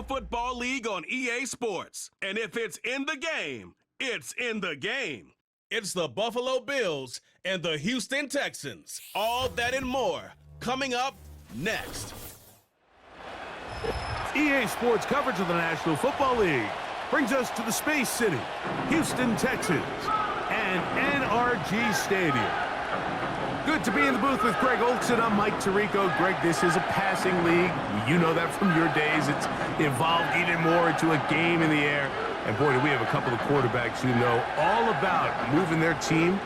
Football League on EA Sports. And if it's in the game, it's in the game. It's the Buffalo Bills and the Houston Texans. All that and more coming up next. EA Sports coverage of the National Football League brings us to the Space City, Houston, Texas, and NRG Stadium. Good to be in the booth with Greg Olson. I'm Mike Tirico. Greg, this is a passing league. You know that from your days. It's evolved even more into a game in the air. And boy, do we have a couple of quarterbacks who know all about moving their team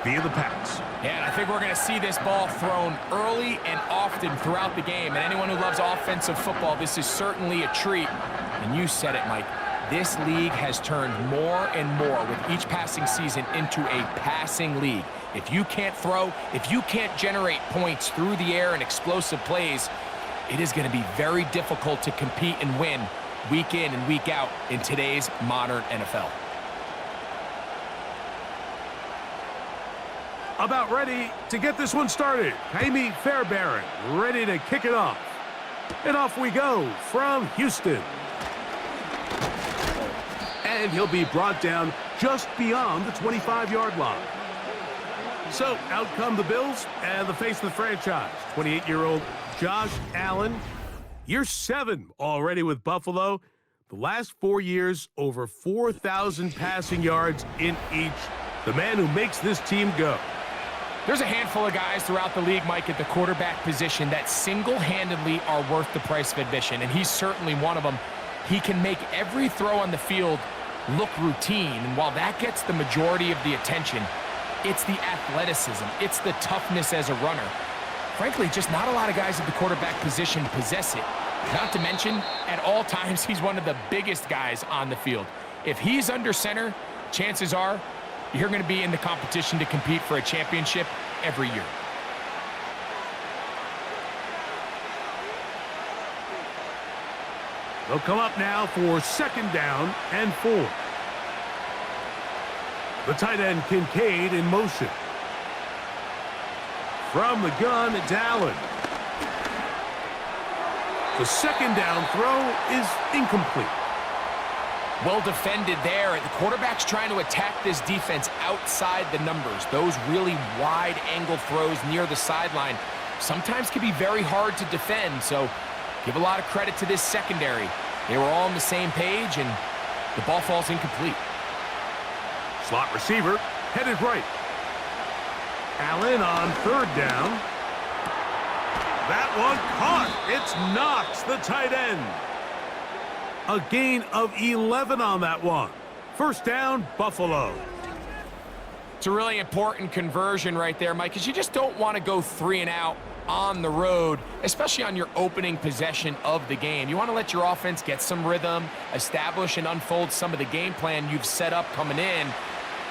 via the pass. Yeah, and I think we're going to see this ball thrown early and often throughout the game. And anyone who loves offensive football, this is certainly a treat. And you said it, Mike. This league has turned more and more with each passing season into a passing league. If you can't throw, if you can't generate points through the air and explosive plays, it is going to be very difficult to compete and win week in and week out in today's modern NFL. About ready to get this one started. Jaime Fairbairn ready to kick it off. And off we go from Houston. And he'll be brought down just beyond the 25-yard line. So out come the Bills and the face of the franchise, 28-year-old Josh Allen. Year 7 already with Buffalo. The last 4 years, over 4,000 passing yards in each. The man who makes this team go. There's a handful of guys throughout the league, Mike, at the quarterback position that single-handedly are worth the price of admission, and he's certainly one of them. He can make every throw on the field look routine, and while that gets the majority of the attention, it's the athleticism, it's the toughness as a runner. Frankly, just not a lot of guys at the quarterback position possess it. Not to mention, at all times, he's one of the biggest guys on the field. If he's under center, chances are you're going to be in the competition to compete for a championship every year. They'll come up now for 2nd down and 4. The tight end Kincaid in motion. From the gun, it's Allen. The 2nd down throw is incomplete. Well defended there. The quarterback's trying to attack this defense outside the numbers. Those really wide angle throws near the sideline sometimes can be very hard to defend, so give a lot of credit to this secondary. They were all on the same page, and the ball falls incomplete. Slot receiver headed right. Allen on 3rd down. That one caught. It's Knox, the tight end. A gain of 11 on that one. 1st down, Buffalo. It's a really important conversion right there, Mike, because you just don't want to go 3 and out on the road, especially on your opening possession of the game. You want to let your offense get some rhythm, establish and unfold some of the game plan you've set up coming in.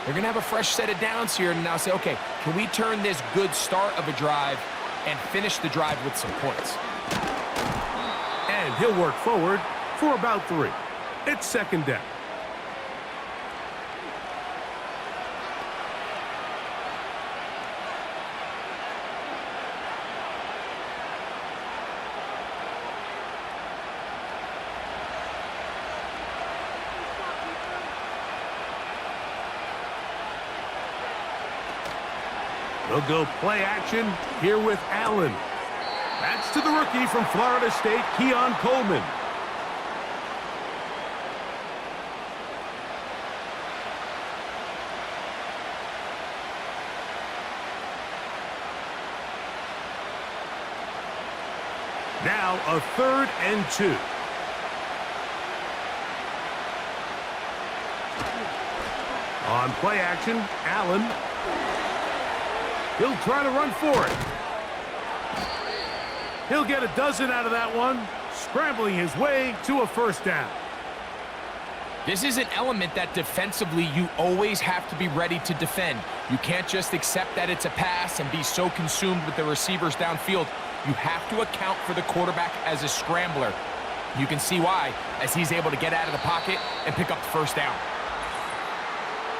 They're going to have a fresh set of downs here and now say, okay, can we turn this good start of a drive and finish the drive with some points? And he'll work forward for about 3. It's 2nd down. They'll go play action here with Allen. That's to the rookie from Florida State, Keon Coleman. Now a 3rd and 2. On play action, Allen. He'll try to run for it. He'll get a dozen out of that one, scrambling his way to a 1st down. This is an element that defensively you always have to be ready to defend. You can't just accept that it's a pass and be so consumed with the receivers downfield. You have to account for the quarterback as a scrambler. You can see why, as he's able to get out of the pocket and pick up the 1st down.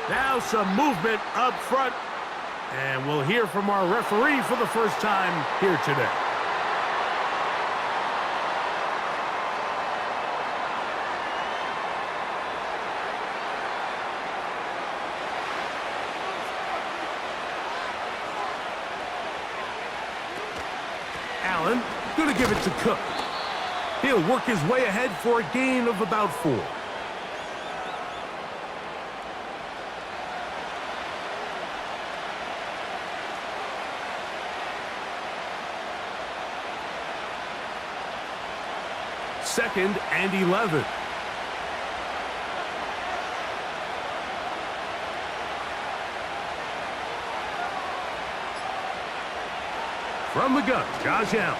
Now some movement up front. And we'll hear from our referee for the first time here today. give it to Cook. He'll work his way ahead for a gain of about 4. Second and 11. From the gun, Josh Allen.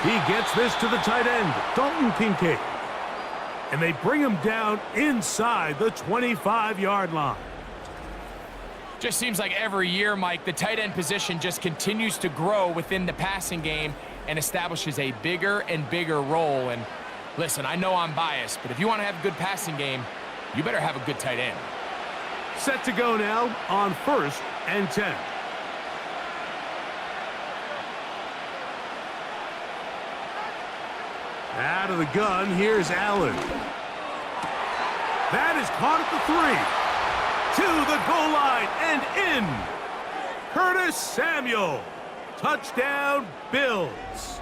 He gets this to the tight end, Dalton Kincaid. And they bring him down inside the 25-yard line. Just seems like every year, Mike, the tight end position just continues to grow within the passing game and establishes a bigger and bigger role. And listen, I know I'm biased, but if you want to have a good passing game, you better have a good tight end. Set to go now on 1st and 10. Out of the gun, here's Allen. That is caught at the 3. To the goal line and in. Curtis Samuel. Touchdown, Bills.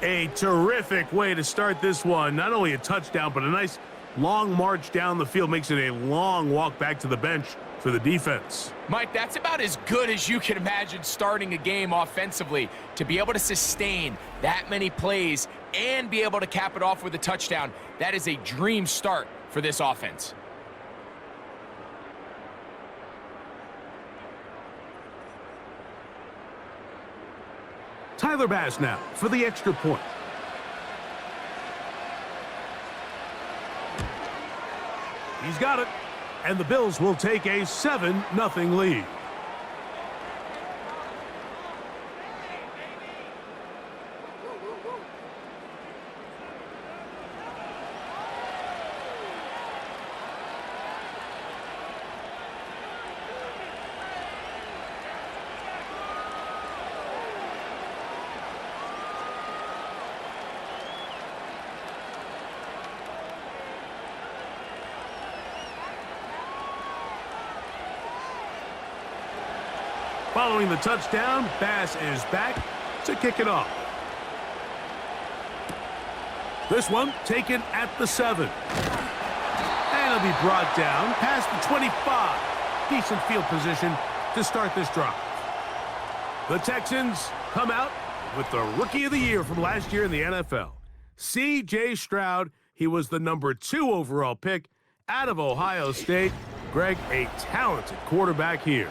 A terrific way to start this one. Not only a touchdown, but a nice long march down the field. Makes it a long walk back to the bench for the defense. Mike, that's about as good as you can imagine starting a game offensively. To be able to sustain that many plays and be able to cap it off with a touchdown, that is a dream start for this offense. Tyler Bass now for the extra point. He's got it. And the Bills will take a 7-0 lead. Following the touchdown, Bass is back to kick it off. This one taken at the 7. And it'll be brought down past the 25. Decent field position to start this drive. The Texans come out with the Rookie of the Year from last year in the NFL. C.J. Stroud, he was the number 2 overall pick out of Ohio State. Greg, a talented quarterback here.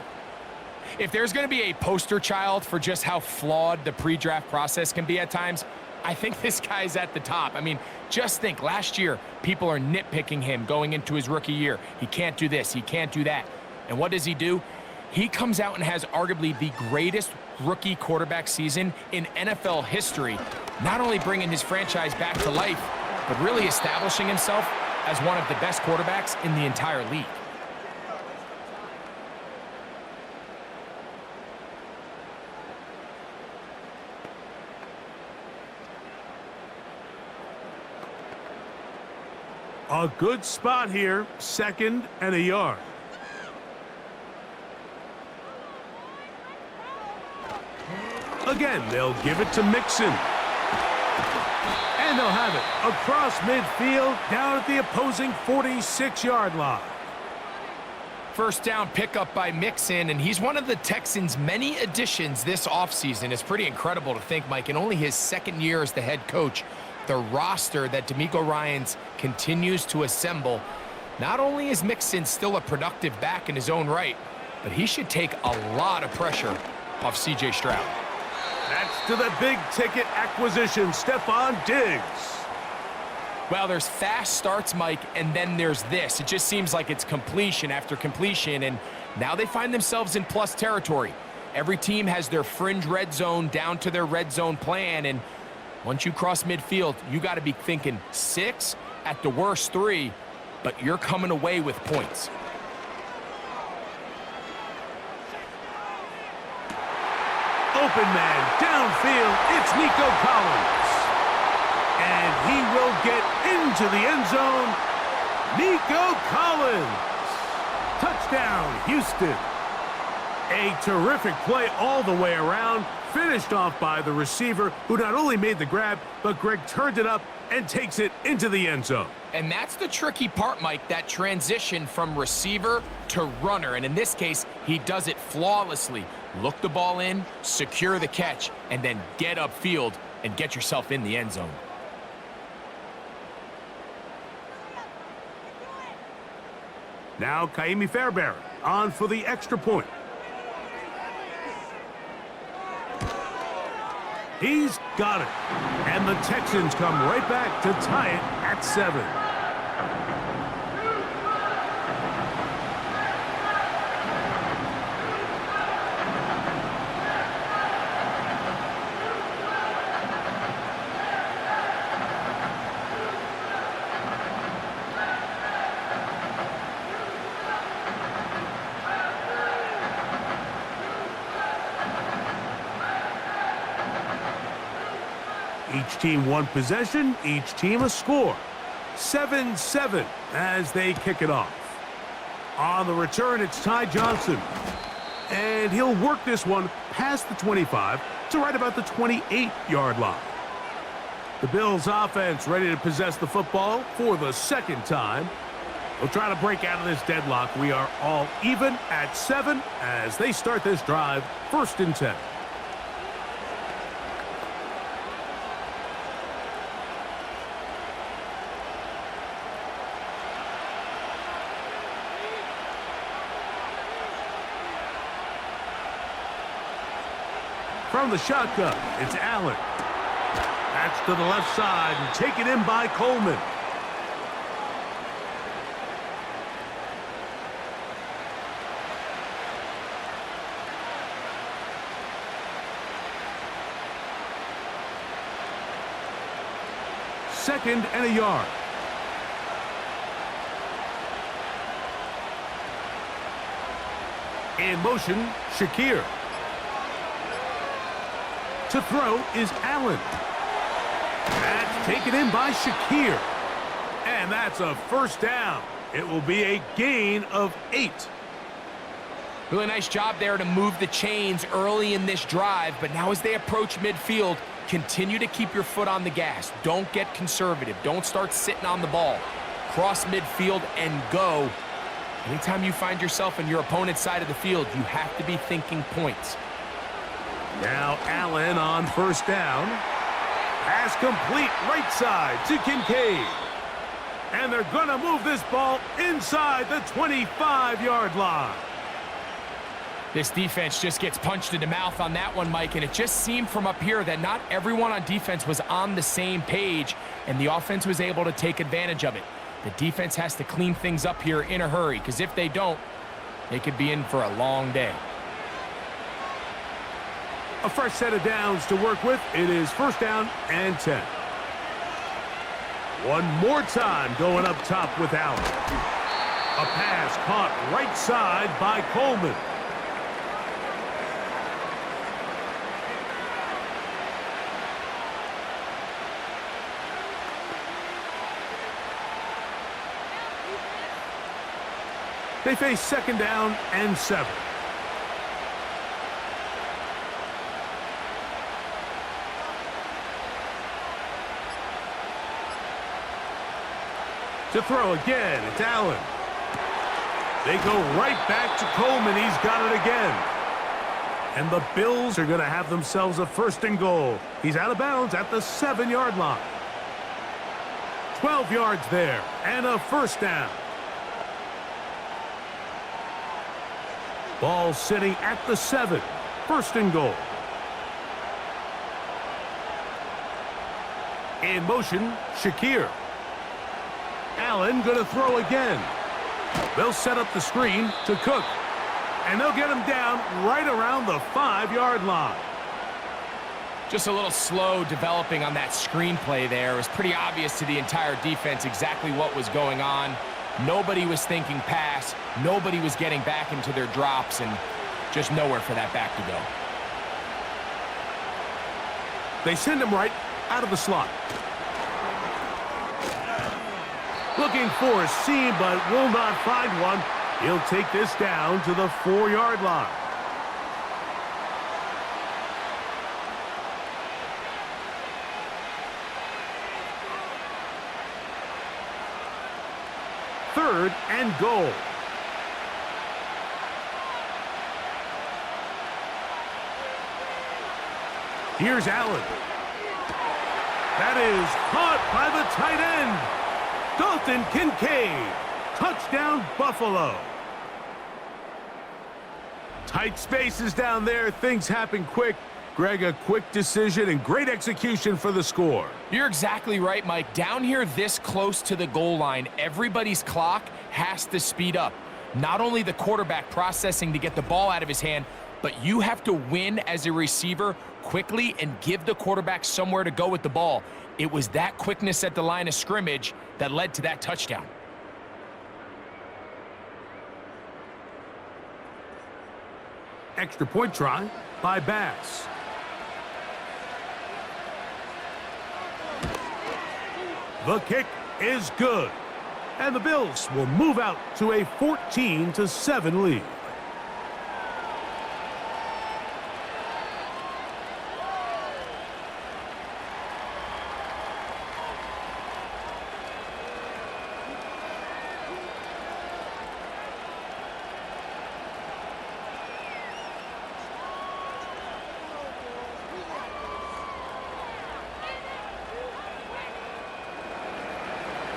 If there's going to be a poster child for just how flawed the pre-draft process can be at times, I think this guy's at the top. I mean, just think, last year, people are nitpicking him going into his rookie year. He can't do this, he can't do that. And what does he do? He comes out and has arguably the greatest rookie quarterback season in NFL history, not only bringing his franchise back to life, but really establishing himself as one of the best quarterbacks in the entire league. A good spot here, 2nd and a yard. Again, they'll give it to Mixon. And they'll have it across midfield, down at the opposing 46-yard line. First down pickup by Mixon, and he's one of the Texans' many additions this offseason. It's pretty incredible to think, Mike, in only his 2nd year as the head coach, the roster that DeMeco Ryans continues to assemble. Not only is Mixon still a productive back in his own right, but he should take a lot of pressure off C.J. Stroud. That's to the big-ticket acquisition, Stephon Diggs. Well, there's fast starts, Mike, and then there's this. It just seems like it's completion after completion, and now they find themselves in plus territory. Every team has their fringe red zone down to their red zone plan, and once you cross midfield, you got to be thinking 6, at the worst 3, but you're coming away with points. Open man, downfield, it's Nico Collins. And he will get into the end zone. Nico Collins. Touchdown, Houston. A terrific play all the way around. Finished off by the receiver, who not only made the grab, but Greg turned it up and takes it into the end zone. And that's the tricky part, Mike, that transition from receiver to runner. And in this case, he does it flawlessly. Look the ball in, secure the catch, and then get upfield and get yourself in the end zone. Now Kaimi Fairbairn on for the extra point. He's got it. And the Texans come right back to tie it at 7. Each team one possession, each team a score. 7-7 as they kick it off. On the return, it's Ty Johnson. And he'll work this one past the 25 to right about the 28-yard line. The Bills offense ready to possess the football for the second time. They'll try to break out of this deadlock. We are all even at 7 as they start this drive, 1st and 10. From the shotgun, it's Allen. That's to the left side and taken in by Coleman. Second and a yard. In motion, Shakir. To throw is Allen. That's taken in by Shakir. And that's a 1st down. It will be a gain of 8. Really nice job there to move the chains early in this drive, but now as they approach midfield, continue to keep your foot on the gas. Don't get conservative. Don't start sitting on the ball. Cross midfield and go. Anytime you find yourself on your opponent's side of the field, you have to be thinking points. Now Allen on 1st down. Pass complete right side to Kincaid. And they're going to move this ball inside the 25-yard line. This defense just gets punched in the mouth on that one, Mike, and it just seemed from up here that not everyone on defense was on the same page, and the offense was able to take advantage of it. The defense has to clean things up here in a hurry, because if they don't, they could be in for a long day. A fresh set of downs to work with. It is 1st down and 10. One more time going up top with Allen. A pass caught right side by Coleman. They face 2nd down and 7. To throw again, it's Allen. They go right back to Coleman. He's got it again. And the Bills are going to have themselves a 1st and goal. He's out of bounds at the 7-yard line. 12 yards there and a 1st down. Ball sitting at the 7. 1st and goal. In motion, Shakir. Allen going to throw again. They'll set up the screen to Cook. And they'll get him down right around the 5-yard line. Just a little slow developing on that screenplay there. It was pretty obvious to the entire defense exactly what was going on. Nobody was thinking pass. Nobody was getting back into their drops, and just nowhere for that back to go. They send him right out of the slot. Looking for a seam, but will not find one. He'll take this down to the 4-yard line. 3rd and goal. Here's Allen. That is caught by the tight end. Dalton Kincaid. Touchdown, Buffalo. Tight spaces down there. Things happen quick. Greg, a quick decision and great execution for the score. You're exactly right, Mike. Down here this close to the goal line, everybody's clock has to speed up. Not only the quarterback processing to get the ball out of his hand, but you have to win as a receiver quickly and give the quarterback somewhere to go with the ball. It was that quickness at the line of scrimmage that led to that touchdown. Extra point try by Bass. The kick is good. And the Bills will move out to a 14-7 lead.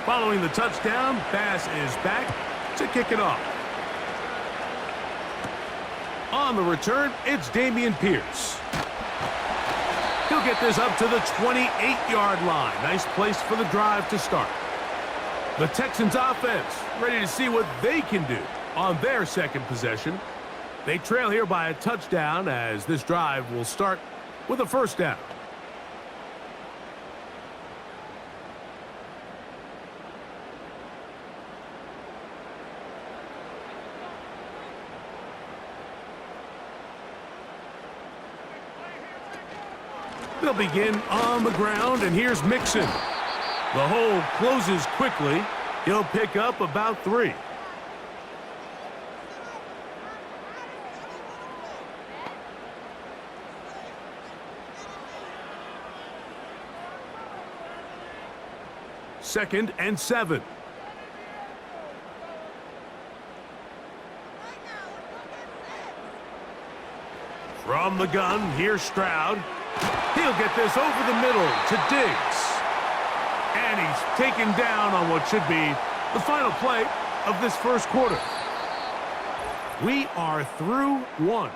Following the touchdown, Bass is back to kick it off. On the return, it's Dameon Pierce. He'll get this up to the 28-yard line. Nice place for the drive to start. The Texans offense ready to see what they can do on their second possession. They trail here by a touchdown as this drive will start with a first down. They'll begin on the ground, and here's Mixon. The hole closes quickly. He'll pick up about 3. Second and 7. From the gun, here's Stroud. He'll get this over the middle to Diggs. And he's taken down on what should be the final play of this first quarter. We are through one.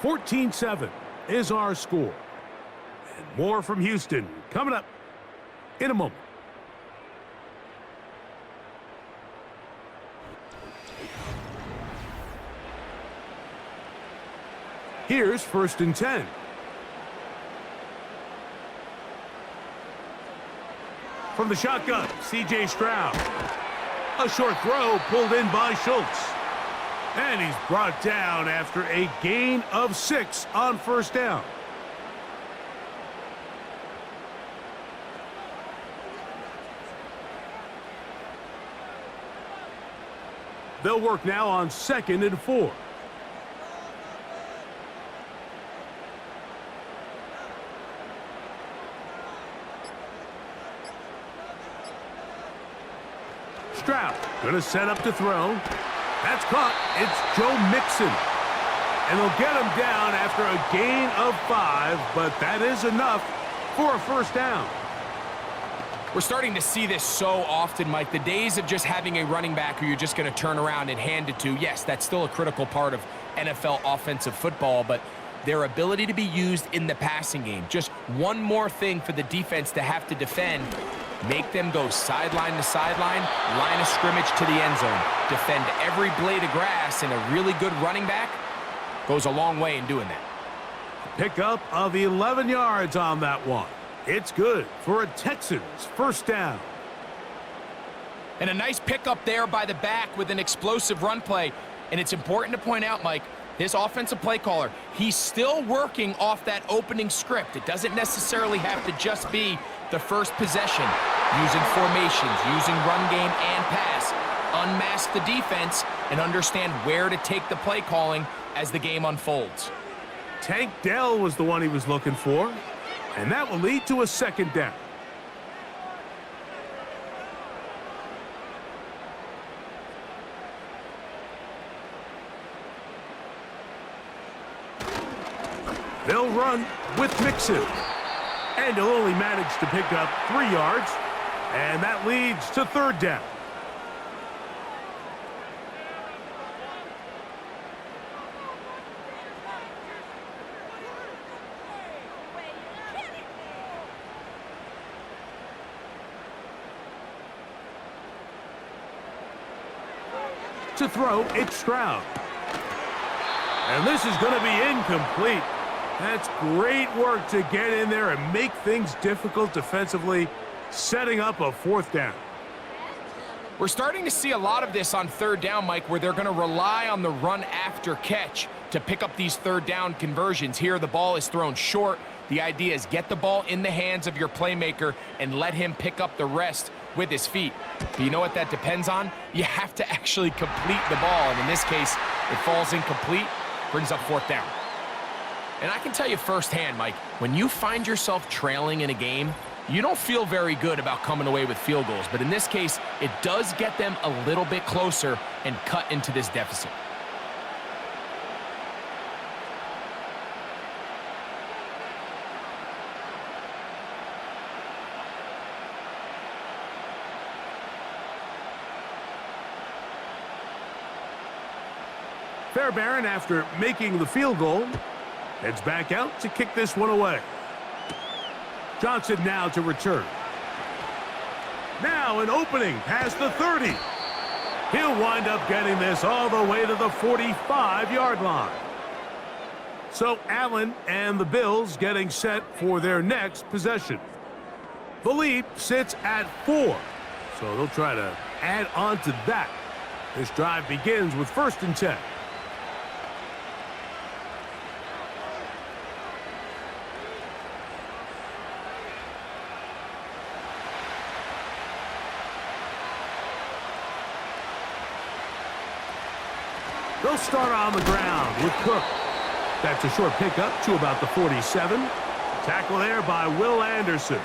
14-7 is our score. And more from Houston coming up in a moment. Here's 1st and 10. From the shotgun, C.J. Stroud. A short throw pulled in by Schultz. And he's brought down after a gain of 6 on first down. They'll work now on 2nd and 4. Stroud going to set up to throw. That's caught. It's Joe Mixon. And they'll get him down after a gain of 5, but that is enough for a first down. We're starting to see this so often, Mike. The days of just having a running back who you're just going to turn around and hand it to, yes, that's still a critical part of NFL offensive football, but their ability to be used in the passing game. Just one more thing for the defense to have to defend. Make them go sideline to sideline, line of scrimmage to the end zone. Defend every blade of grass, and a really good running back goes a long way in doing that. Pickup of 11 yards on that one. It's good for a Texans first down. And a nice pickup there by the back with an explosive run play. And it's important to point out, Mike, this offensive play caller, he's still working off that opening script. It doesn't necessarily have to just be the first possession. Using formations, using run game and pass. Unmask the defense and understand where to take the play calling as the game unfolds. Tank Dell was the one he was looking for, and that will lead to a second down. They'll run with Mixon. And he'll only manage to pick up 3 yards. And that leads to 3rd down. To throw, it's Stroud. And this is going to be incomplete. That's great work to get in there and make things difficult defensively, setting up a 4th down. We're starting to see a lot of this on 3rd down, Mike, where they're going to rely on the run after catch to pick up these 3rd down conversions. Here, the ball is thrown short. The idea is get the ball in the hands of your playmaker and let him pick up the rest with his feet. But you know what that depends on? You have to actually complete the ball. And in this case, it falls incomplete, brings up 4th down. And I can tell you firsthand, Mike, when you find yourself trailing in a game, you don't feel very good about coming away with field goals. But in this case, it does get them a little bit closer and cut into this deficit. Fairbairn, after making the field goal, heads back out to kick this one away. Johnson now to return. Now an opening past the 30. He'll wind up getting this all the way to the 45-yard line. So Allen and the Bills getting set for their next possession. The lead sits at 4, so they'll try to add on to that. This drive begins with 1st and 10. They'll start on the ground with Cook. That's a short pickup to about the 47. Tackle there by Will Anderson.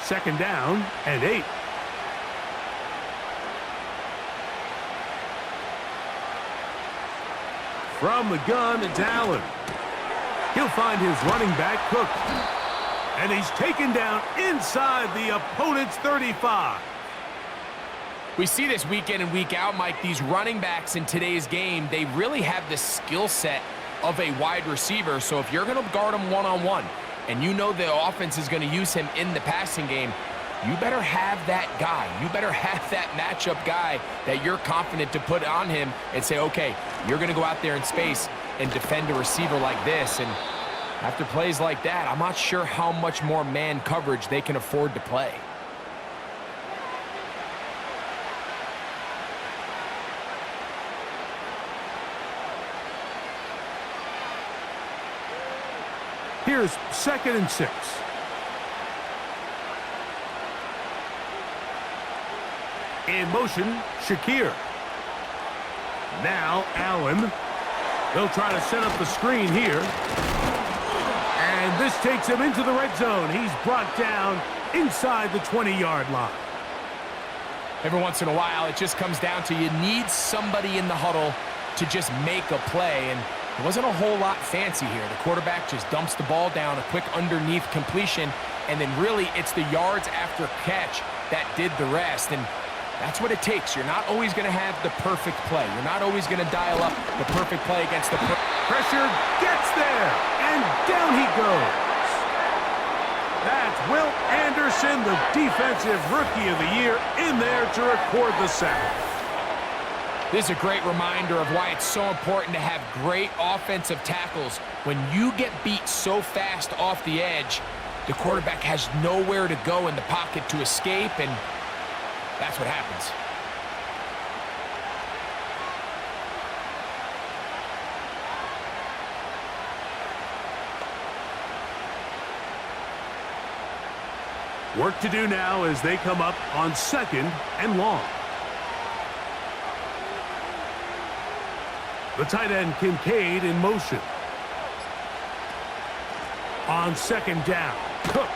Second down and 8. From the gun, it's Allen. He'll find his running back, Cook. And he's taken down inside the opponent's 35. We see this week in and week out, Mike. These running backs in today's game, they really have the skill set of a wide receiver. So if you're going to guard him one-on-one, and you know the offense is going to use him in the passing game, you better have that guy. You better have that matchup guy that you're confident to put on him and say, okay, you're going to go out there in space and defend a receiver like this. And after plays like that, I'm not sure how much more man coverage they can afford to play. Here's 2nd and 6. In motion, Shakir. Now Allen. They'll try to set up the screen here. And this takes him into the red zone. He's brought down inside the 20-yard line. Every once in a while, it just comes down to you need somebody in the huddle to just make a play. And it wasn't a whole lot fancy here. The quarterback just dumps the ball down, a quick underneath completion, and then really it's the yards after catch that did the rest. And that's what it takes. You're not always going to have the perfect play. You're not always going to dial up the perfect play against the pressure. Gets there, and down he goes. That's Will Anderson, the defensive rookie of the year, in there to record the sack. This is a great reminder of why it's so important to have great offensive tackles. When you get beat so fast off the edge, the quarterback has nowhere to go in the pocket to escape, and that's what happens. Work to do now as they come up on 2nd and long. The tight end Kincaid in motion. On 2nd down, Cook.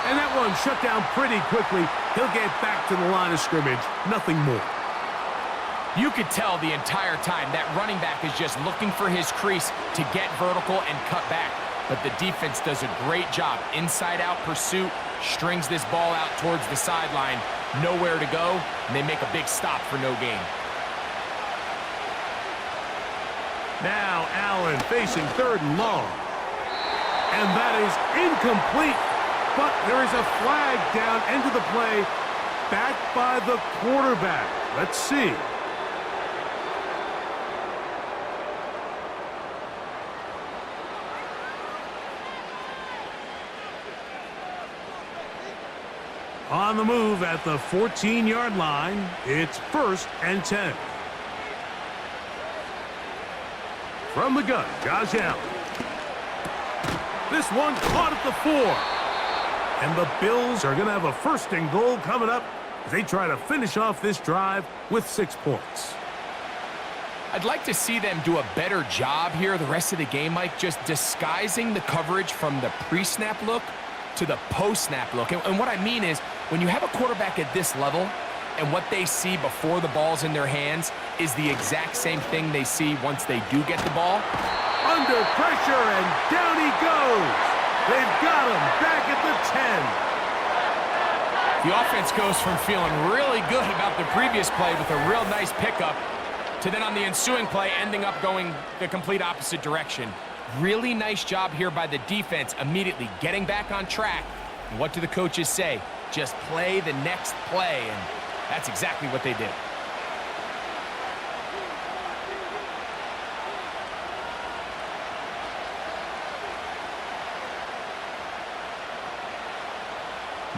And that one shut down pretty quickly. He'll get back to the line of scrimmage. Nothing more. You could tell the entire time that running back is just looking for his crease to get vertical and cut back. But the defense does a great job. Inside-out pursuit, strings this ball out towards the sideline. Nowhere to go, and they make a big stop for no gain. Now Allen facing 3rd and long. And that is incomplete. But there is a flag down into the play, backed by the quarterback. Let's see. On the move at the 14-yard line, it's 1st and 10. From the gun, Josh Allen. This one caught at the 4. And the Bills are going to have a 1st and goal coming up as they try to finish off this drive with 6 points. I'd like to see them do a better job here the rest of the game, Mike, just disguising the coverage from the pre-snap look to the post-snap look. And what I mean is, when you have a quarterback at this level and what they see before the ball's in their hands is the exact same thing they see once they do get the ball. Under pressure, and down he goes. They've got him back at the 10. The offense goes from feeling really good about the previous play with a real nice pickup to then on the ensuing play ending up going the complete opposite direction. Really nice job here by the defense, immediately getting back on track. And what do the coaches say? Just play the next play, and that's exactly what they did.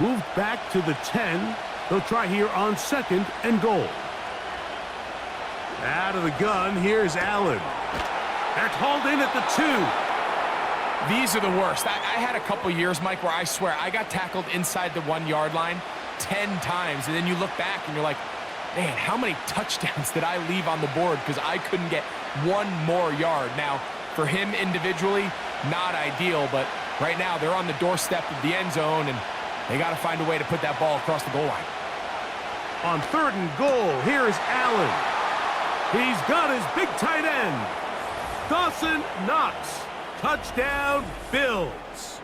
Moved back to the 10. They'll try here on 2nd and goal. Out of the gun, here's Allen. They're called in at the 2. These are the worst. I had a couple years, Mike, where I swear I got tackled inside the 1-yard line 10 times, and then you look back and you're like, man, how many touchdowns did I leave on the board because I couldn't get 1 more yard? Now, for him individually, not ideal, but right now they're on the doorstep of the end zone, and they got to find a way to put that ball across the goal line. On 3rd and goal, here is Allen. He's got his big tight end. Dawson Knox. Touchdown, Bills.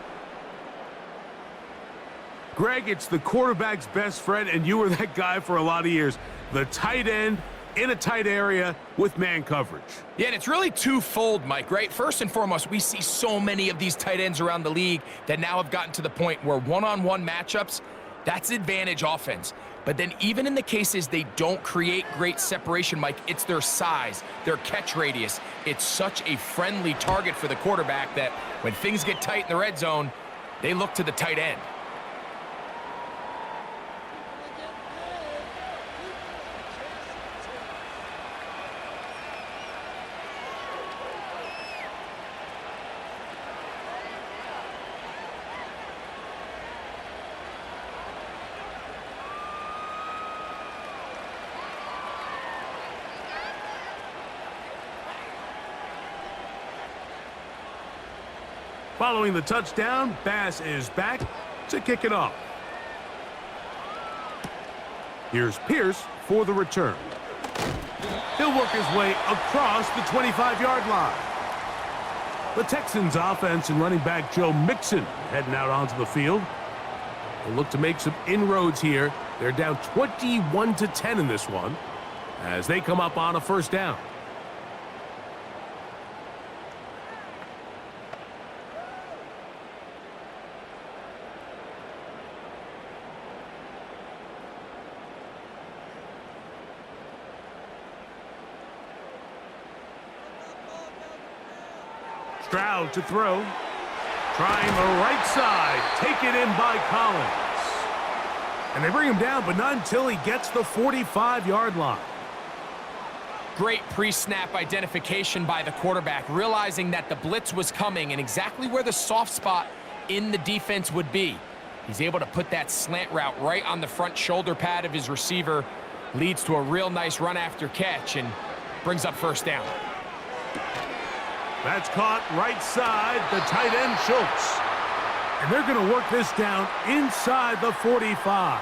Greg, it's the quarterback's best friend, and you were that guy for a lot of years. The tight end in a tight area with man coverage. Yeah, and it's really twofold, Mike, right? First and foremost, we see so many of these tight ends around the league that now have gotten to the point where one-on-one matchups, that's advantage offense. But then even in the cases they don't create great separation, Mike, it's their size, their catch radius. It's such a friendly target for the quarterback that when things get tight in the red zone, they look to the tight end. Following the touchdown, Bass is back to kick it off. Here's Pierce for the return. He'll work his way across the 25-yard line. The Texans offense and running back Joe Mixon heading out onto the field. They'll look to make some inroads here. They're down 21-10 in this one as they come up on a 1st down. Stroud to throw. Trying the right side. Taken in by Collins. And they bring him down, but not until he gets the 45-yard line. Great pre-snap identification by the quarterback, realizing that the blitz was coming and exactly where the soft spot in the defense would be. He's able to put that slant route right on the front shoulder pad of his receiver. Leads to a real nice run after catch and brings up 1st down. That's caught right side, the tight end Schultz. And they're going to work this down inside the 45.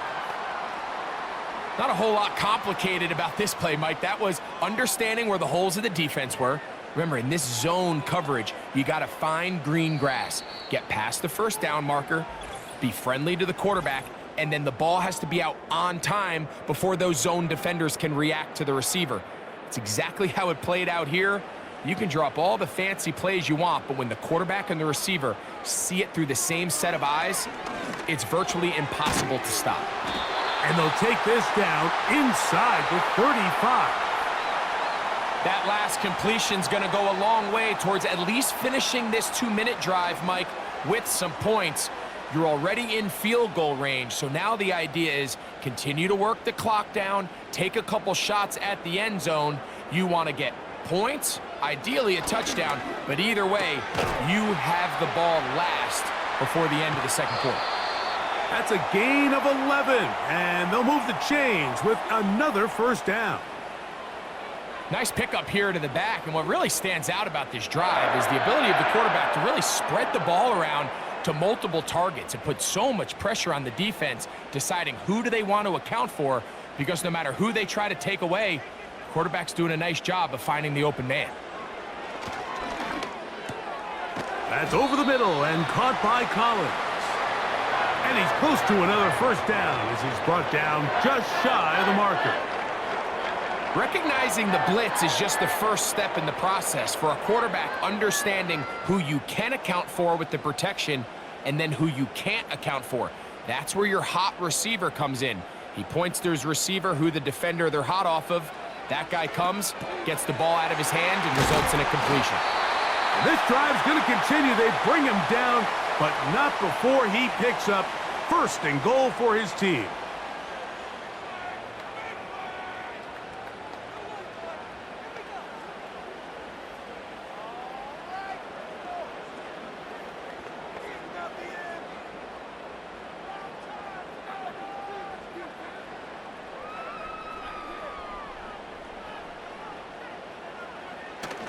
Not a whole lot complicated about this play, Mike. That was understanding where the holes of the defense were. Remember, in this zone coverage, you got to find green grass, get past the first down marker, be friendly to the quarterback, and then the ball has to be out on time before those zone defenders can react to the receiver. It's exactly how it played out here. You can draw up all the fancy plays you want, but when the quarterback and the receiver see it through the same set of eyes, it's virtually impossible to stop. And they'll take this down inside the 35. That last completion's going to go a long way towards at least finishing this 2-minute drive, Mike, with some points. You're already in field goal range, so now the idea is continue to work the clock down, take a couple shots at the end zone. You want to get points, ideally a touchdown, but either way, you have the ball last before the end of the second quarter. That's a gain of 11, and they'll move the chains with another first down. Nice pickup here to the back, and what really stands out about this drive is the ability of the quarterback to really spread the ball around to multiple targets and put so much pressure on the defense, deciding who do they want to account for, because no matter who they try to take away, the quarterback's doing a nice job of finding the open man. That's over the middle and caught by Collins. And he's close to another first down as he's brought down just shy of the marker. Recognizing the blitz is just the first step in the process for a quarterback, understanding who you can account for with the protection and then who you can't account for. That's where your hot receiver comes in. He points to his receiver, who the defender they're hot off of. That guy comes, gets the ball out of his hand, and results in a completion. And this drive's going to continue. They bring him down, but not before he picks up first and goal for his team.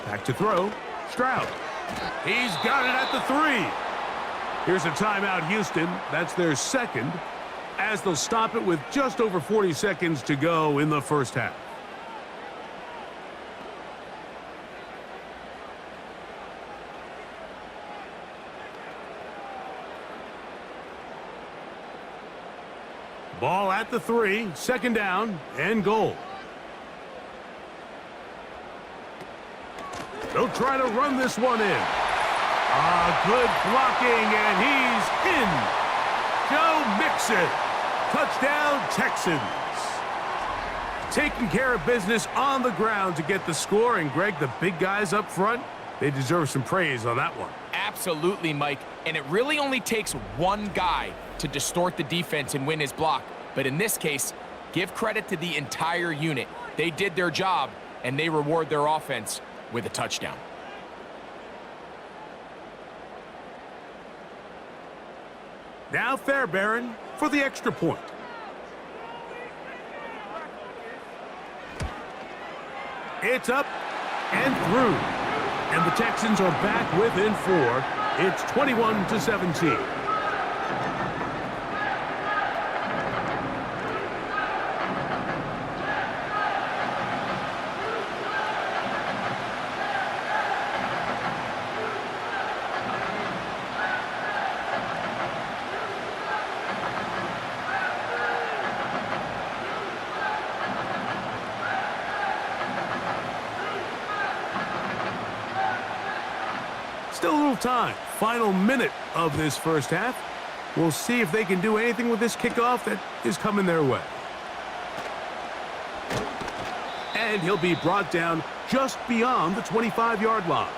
Back to throw. Stroud. He's got it at the 3. Here's a timeout, Houston. That's their second, as they'll stop it with just over 40 seconds to go in the first half. Ball at the 3, second down and goal. They'll try to run this one in. Good blocking, and he's in. Joe Mixon. Touchdown, Texans. Taking care of business on the ground to get the score, and Greg, the big guys up front, they deserve some praise on that one. Absolutely, Mike, and it really only takes one guy to distort the defense and win his block. But in this case, give credit to the entire unit. They did their job, and they reward their offense with a touchdown. Now Fairbairn for the extra point. It's up and through. And the Texans are back within 4. It's 21-17. Still a little time. Final minute of this first half. We'll see if they can do anything with this kickoff that is coming their way. And he'll be brought down just beyond the 25-yard line.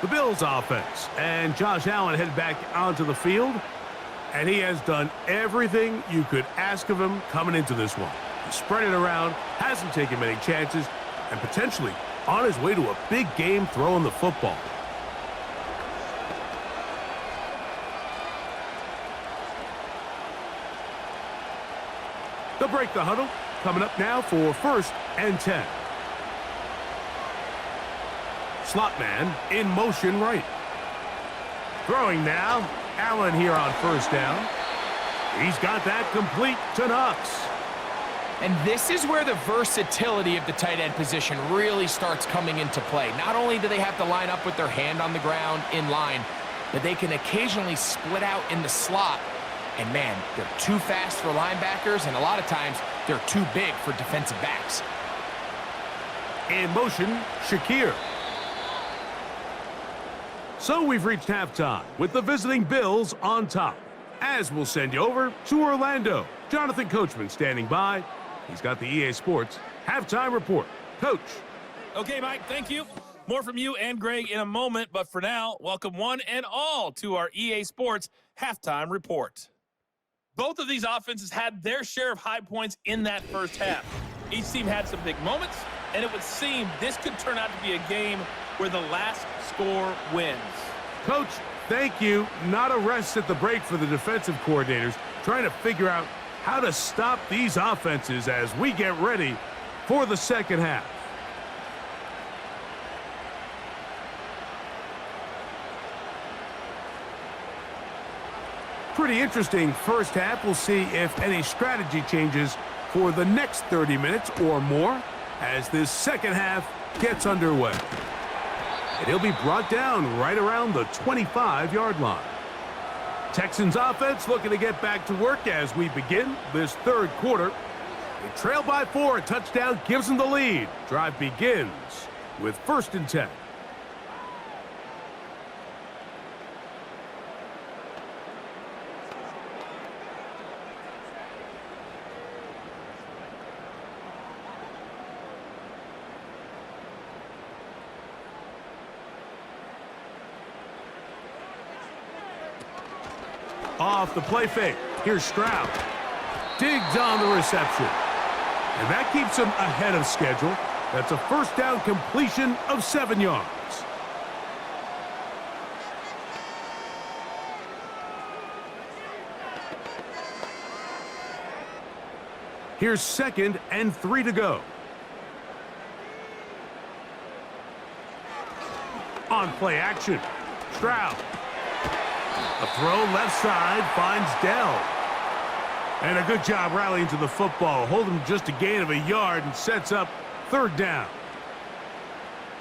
The Bills offense, and Josh Allen head back onto the field, and he has done everything you could ask of him coming into this one. He's spread it around, hasn't taken many chances, and potentially on his way to a big game throwing the football. They'll break the huddle. Coming up now for 1st and 10. Slot man in motion right. Throwing now, Allen here on first down. He's got that complete to Knox. And this is where the versatility of the tight end position really starts coming into play. Not only do they have to line up with their hand on the ground in line, but they can occasionally split out in the slot. And man, they're too fast for linebackers, and a lot of times they're too big for defensive backs. In motion, Shakir. So we've reached halftime with the visiting Bills on top. As we'll send you over to Orlando. Jonathan Coachman standing by. He's got the EA Sports halftime report. Coach. Okay, Mike, thank you. More from you and Greg in a moment, but for now, welcome one and all to our EA Sports halftime report. Both of these offenses had their share of high points in that first half. Each team had some big moments, and it would seem this could turn out to be a game where the last score wins. Coach, thank you. Not a rest at the break for the defensive coordinators, trying to figure out how to stop these offenses as we get ready for the second half. Pretty interesting first half. We'll see if any strategy changes for the next 30 minutes or more as this second half gets underway. And he'll be brought down right around the 25-yard line. Texans offense looking to get back to work as we begin this third quarter. They trail by 4. A touchdown gives them the lead. Drive begins with 1st and 10. Off the play fake. Here's Stroud. Digs on the reception. And that keeps him ahead of schedule. That's a first down completion of 7 yards. Here's 2nd and 3 to go. On play action. Stroud. A throw left side finds Dell. And a good job rallying to the football. Holding just a gain of a yard and sets up 3rd down.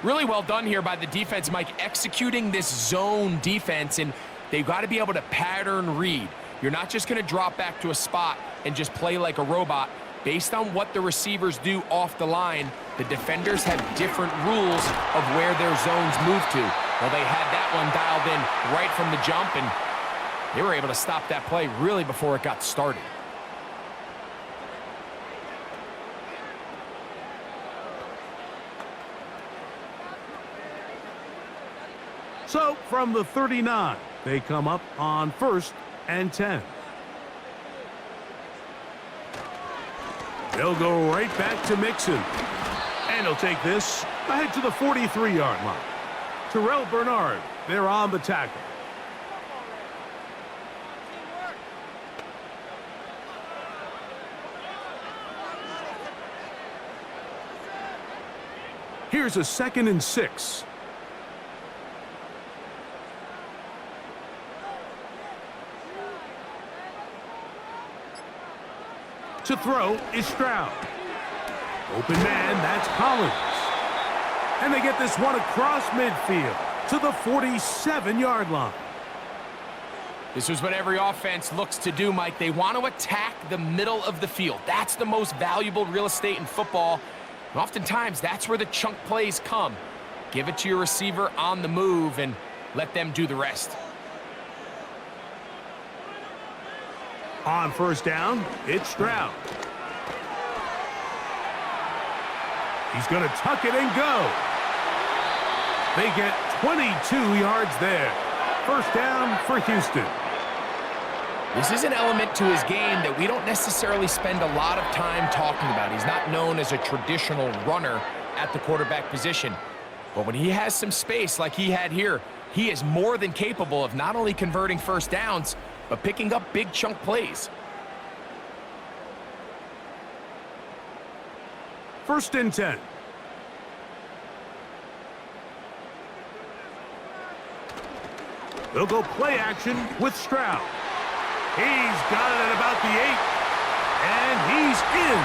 Really well done here by the defense, Mike, executing this zone defense, and they've got to be able to pattern read. You're not just going to drop back to a spot and just play like a robot. Based on what the receivers do off the line, the defenders have different rules of where their zones move to. Well, they had that one dialed in right from the jump, and they were able to stop that play really before it got started. So, from the 39, they come up on 1st and 10. They'll go right back to Mixon. And he'll take this ahead to the 43-yard line. Terrell Bernard, they're on the tackle. Here's a 2nd and 6. To throw is Stroud. Open man, that's Collins. And they get this one across midfield to the 47-yard line. This is what every offense looks to do, Mike. They want to attack the middle of the field. That's the most valuable real estate in football. And oftentimes, that's where the chunk plays come. Give it to your receiver on the move and let them do the rest. On 1st down, it's Stroud. He's going to tuck it and go. They get 22 yards there. 1st down for Houston. This is an element to his game that we don't necessarily spend a lot of time talking about. He's not known as a traditional runner at the quarterback position. But when he has some space like he had here, he is more than capable of not only converting 1st downs, but picking up big chunk plays. 1st and 10. They'll go play action with Stroud. He's got it at about the 8. And he's in.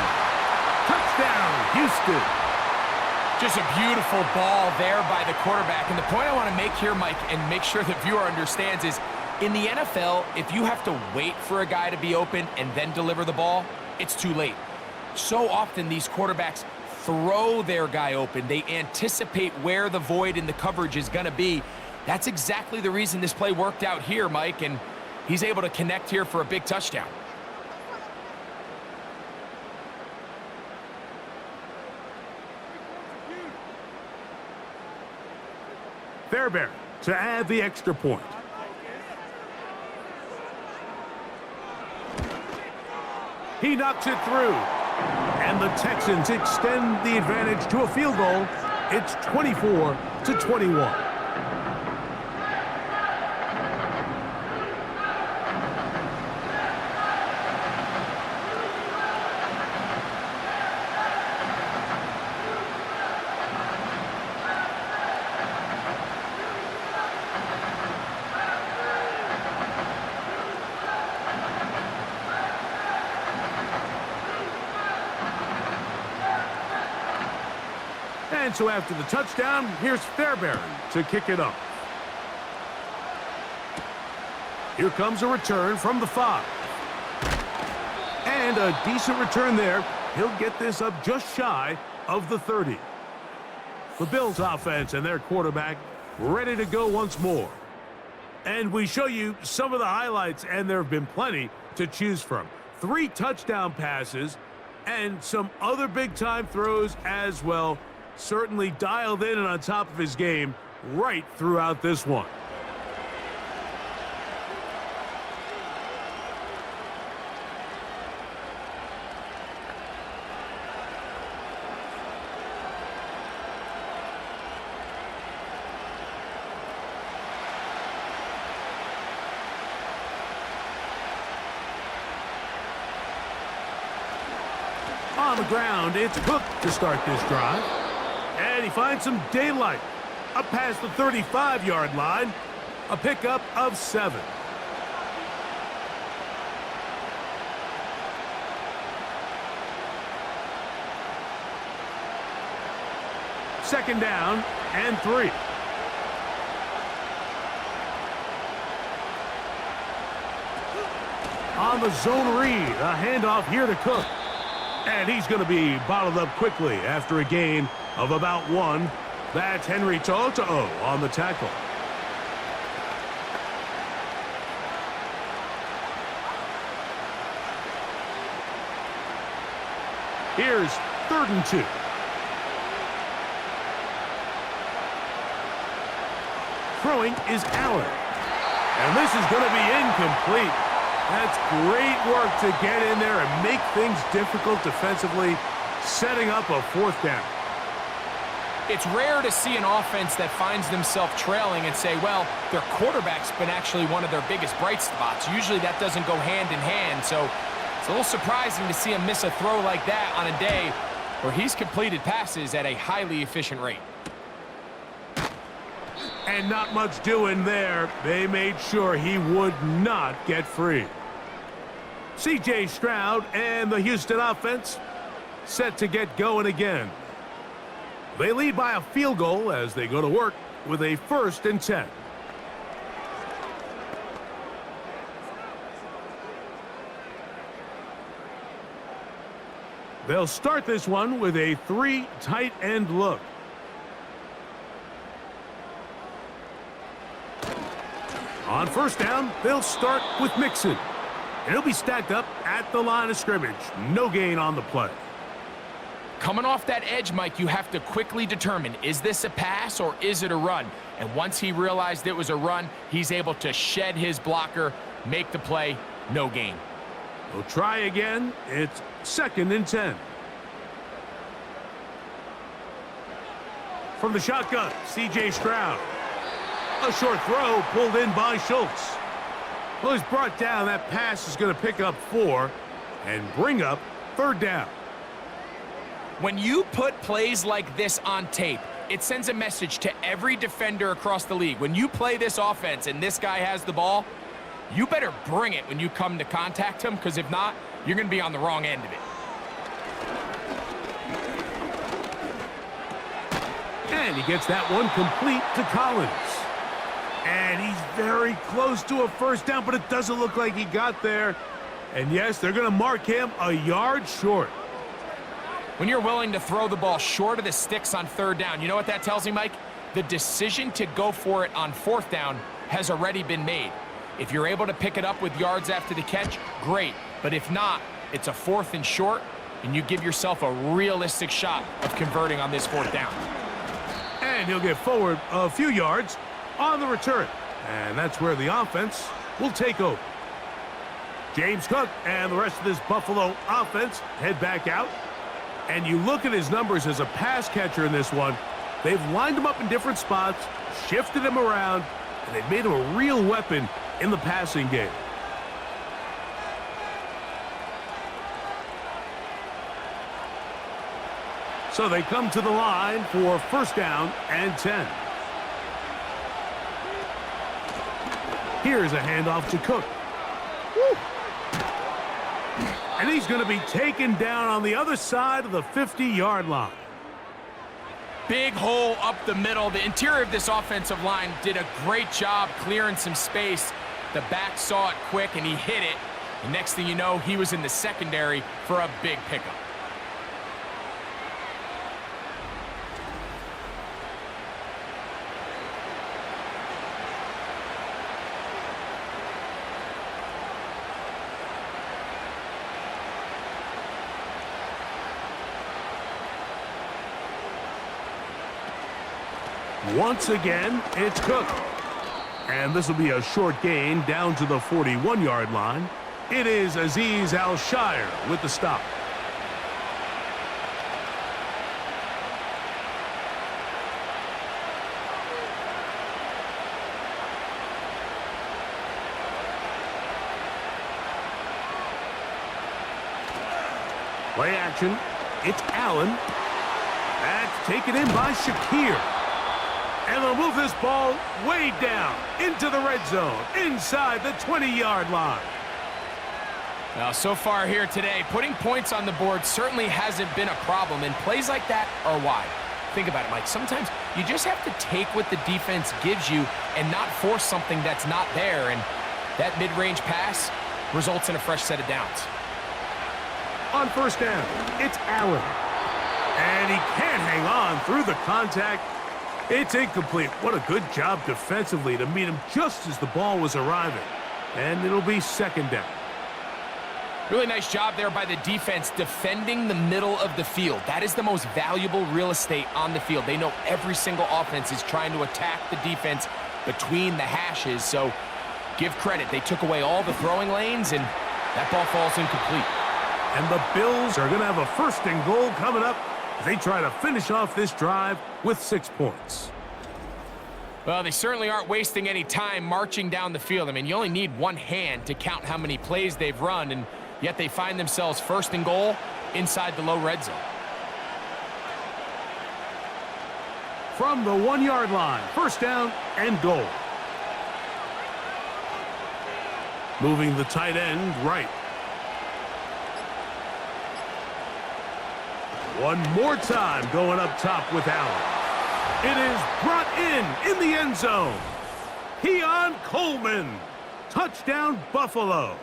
Touchdown, Houston. Just a beautiful ball there by the quarterback. And the point I want to make here, Mike, and make sure the viewer understands is, in the NFL, if you have to wait for a guy to be open and then deliver the ball, it's too late. So often these quarterbacks throw their guy open. They anticipate where the void in the coverage is going to be. That's exactly the reason this play worked out here, Mike, and he's able to connect here for a big touchdown. Fairbairn to add the extra point. He knocks it through. And the Texans extend the advantage to a field goal. It's 24-21. And so after the touchdown, here's Fairbairn to kick it up. Here comes a return from the 5. And a decent return there. He'll get this up just shy of the 30. The Bills offense and their quarterback ready to go once more. And we show you some of the highlights, and there have been plenty to choose from. 3 touchdown passes and some other big-time throws as well. Certainly dialed in and on top of his game right throughout this one. On the ground, it's Cook to start this drive. And he finds some daylight up past the 35-yard line. A pickup of 7. Second down and 3. On the zone read, a handoff here to Cook. And he's going to be bottled up quickly after a gain of about 1. That's Henry To'o on the tackle. Here's 3rd and 2. Throwing is Allen. And this is going to be incomplete. That's great work to get in there and make things difficult defensively, setting up a 4th down. It's rare to see an offense that finds themselves trailing and say, well, their quarterback's been actually one of their biggest bright spots. Usually that doesn't go hand in hand, so it's a little surprising to see him miss a throw like that on a day where he's completed passes at a highly efficient rate. And not much doing there. They made sure he would not get free. C.J. Stroud and the Houston offense set to get going again. They lead by a field goal as they go to work with a 1st and 10. They'll start this one with a 3 tight end look. On 1st down, they'll start with Mixon. And he'll be stacked up at the line of scrimmage. No gain on the play. Coming off that edge, Mike, you have to quickly determine, is this a pass or is it a run? And once he realized it was a run, he's able to shed his blocker, make the play, no gain. We'll try again. It's 2nd and 10. From the shotgun, C.J. Stroud. A short throw pulled in by Schultz. Well, he's brought down. That pass is going to pick up 4 and bring up 3rd down. When you put plays like this on tape, it sends a message to every defender across the league. When you play this offense and this guy has the ball, you better bring it when you come to contact him, because if not, you're going to be on the wrong end of it. And he gets that one complete to Collins. And he's very close to a first down, but it doesn't look like he got there. And yes, they're going to mark him a yard short. When you're willing to throw the ball short of the sticks on third down, you know what that tells me, Mike? The decision to go for it on fourth down has already been made. If you're able to pick it up with yards after the catch, great. But if not, it's a 4th and short, and you give yourself a realistic shot of converting on this 4th down. And he'll get forward a few yards on the return. And that's where the offense will take over. James Cook and the rest of this Buffalo offense head back out. And you look at his numbers as a pass catcher in this one. They've lined him up in different spots, shifted him around, and they've made him a real weapon in the passing game. So they come to the line for first down and 10. Here's a handoff to Cook. Woo. And he's going to be taken down on the other side of the 50-yard line. Big hole up the middle. The interior of this offensive line did a great job clearing some space. The back saw it quick, and he hit it. The next thing you know, he was in the secondary for a big pickup. Once again, it's Cook. And this will be a short gain down to the 41-yard line. It is Azeez Al-Shire with the stop. Play action. It's Allen. That's taken in by Shakir. And they'll move this ball way down into the red zone, inside the 20-yard line. Now, so far here today, putting points on the board certainly hasn't been a problem, and plays like that are why. Think about it, Mike. Sometimes you just have to take what the defense gives you and not force something that's not there, and that mid-range pass results in a fresh set of downs. On first down, it's Allen. And he can't hang on through the contact. It's incomplete. What a good job defensively to meet him just as the ball was arriving. And it'll be second down. Really nice job there by the defense defending the middle of the field. That is the most valuable real estate on the field. They know every single offense is trying to attack the defense between the hashes. So give credit. They took away all the throwing lanes, and that ball falls incomplete. And the Bills are going to have a first and goal coming up. They try to finish off this drive with 6 points. Well, they certainly aren't wasting any time marching down the field. I mean, you only need one hand to count how many plays they've run, and yet they find themselves first and goal inside the low red zone. From the 1-yard line, first down and goal. Moving the tight end right. One more time going up top with Allen. It is brought in the end zone. Keon Coleman. Touchdown, Buffalo.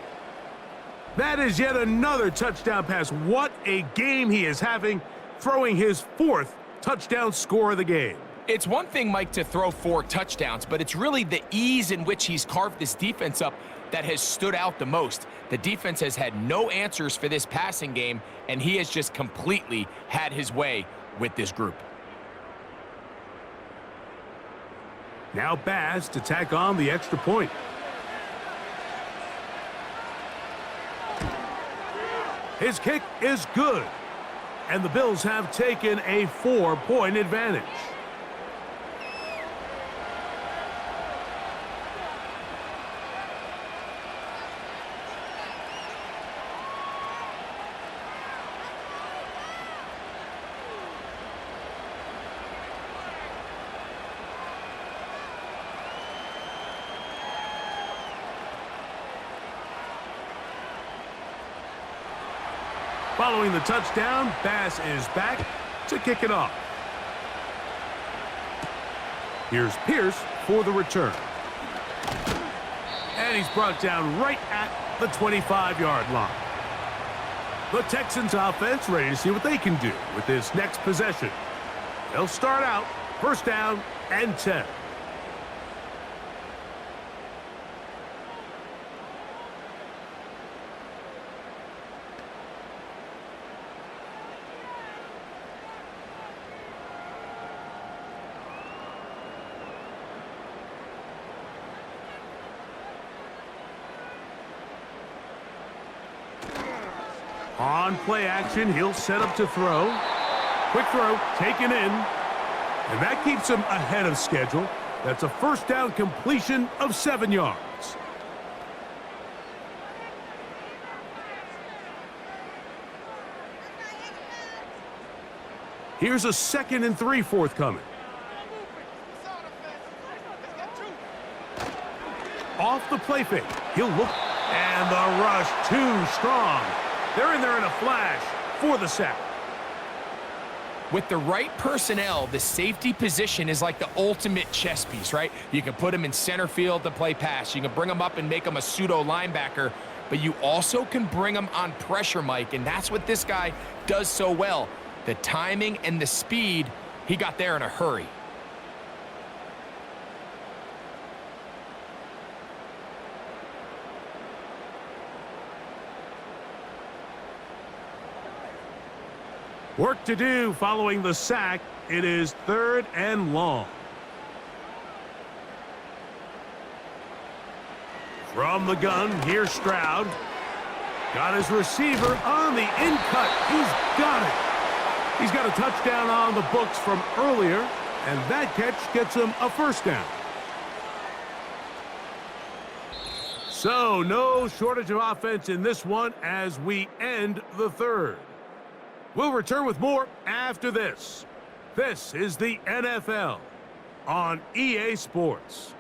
That is yet another touchdown pass. What a game he is having, throwing his 4th touchdown score of the game. It's one thing, Mike, to throw 4 touchdowns, but it's really the ease in which he's carved this defense up that has stood out the most. The defense has had no answers for this passing game, and he has just completely had his way with this group. Now Bass to tack on the extra point. His kick is good, and the Bills have taken a 4-point advantage. Following the touchdown, Bass is back to kick it off. Here's Pierce for the return. And he's brought down right at the 25-yard line. The Texans offense ready to see what they can do with this next possession. They'll start out first down and 10. On play action, he'll set up to throw. Quick throw, taken in. And that keeps him ahead of schedule. That's a first down completion of 7 yards. Here's a 2nd and 3 forthcoming. Off the play fake. He'll look. And the rush too strong. They're in there in a flash for the sack. With the right personnel, the safety position is like the ultimate chess piece, right? You can put him in center field to play pass. You can bring him up and make him a pseudo linebacker, but you also can bring him on pressure, Mike, and that's what this guy does so well. The timing and the speed, he got there in a hurry. Work to do following the sack. It is 3rd and long. From the gun, here's Stroud. Got his receiver on the in-cut. He's got it. He's got a touchdown on the books from earlier, and that catch gets him a first down. So, no shortage of offense in this one as we end the 3rd. We'll return with more after this. This is the NFL on EA Sports.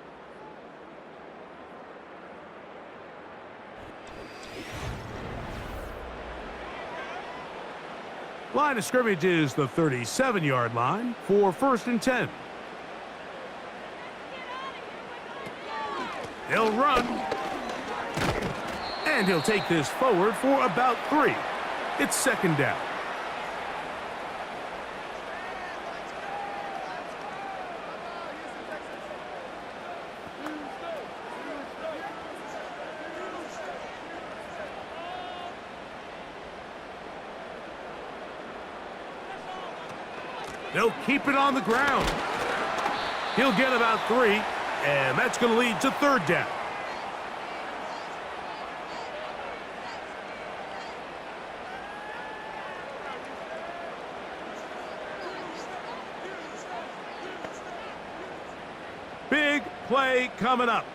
Line of scrimmage is the 37-yard line for 1st and 10. He'll run. And he'll take this forward for about 3. It's 2nd down. They'll keep it on the ground. He'll get about 3, and that's going to lead to 3rd down. Big play coming up.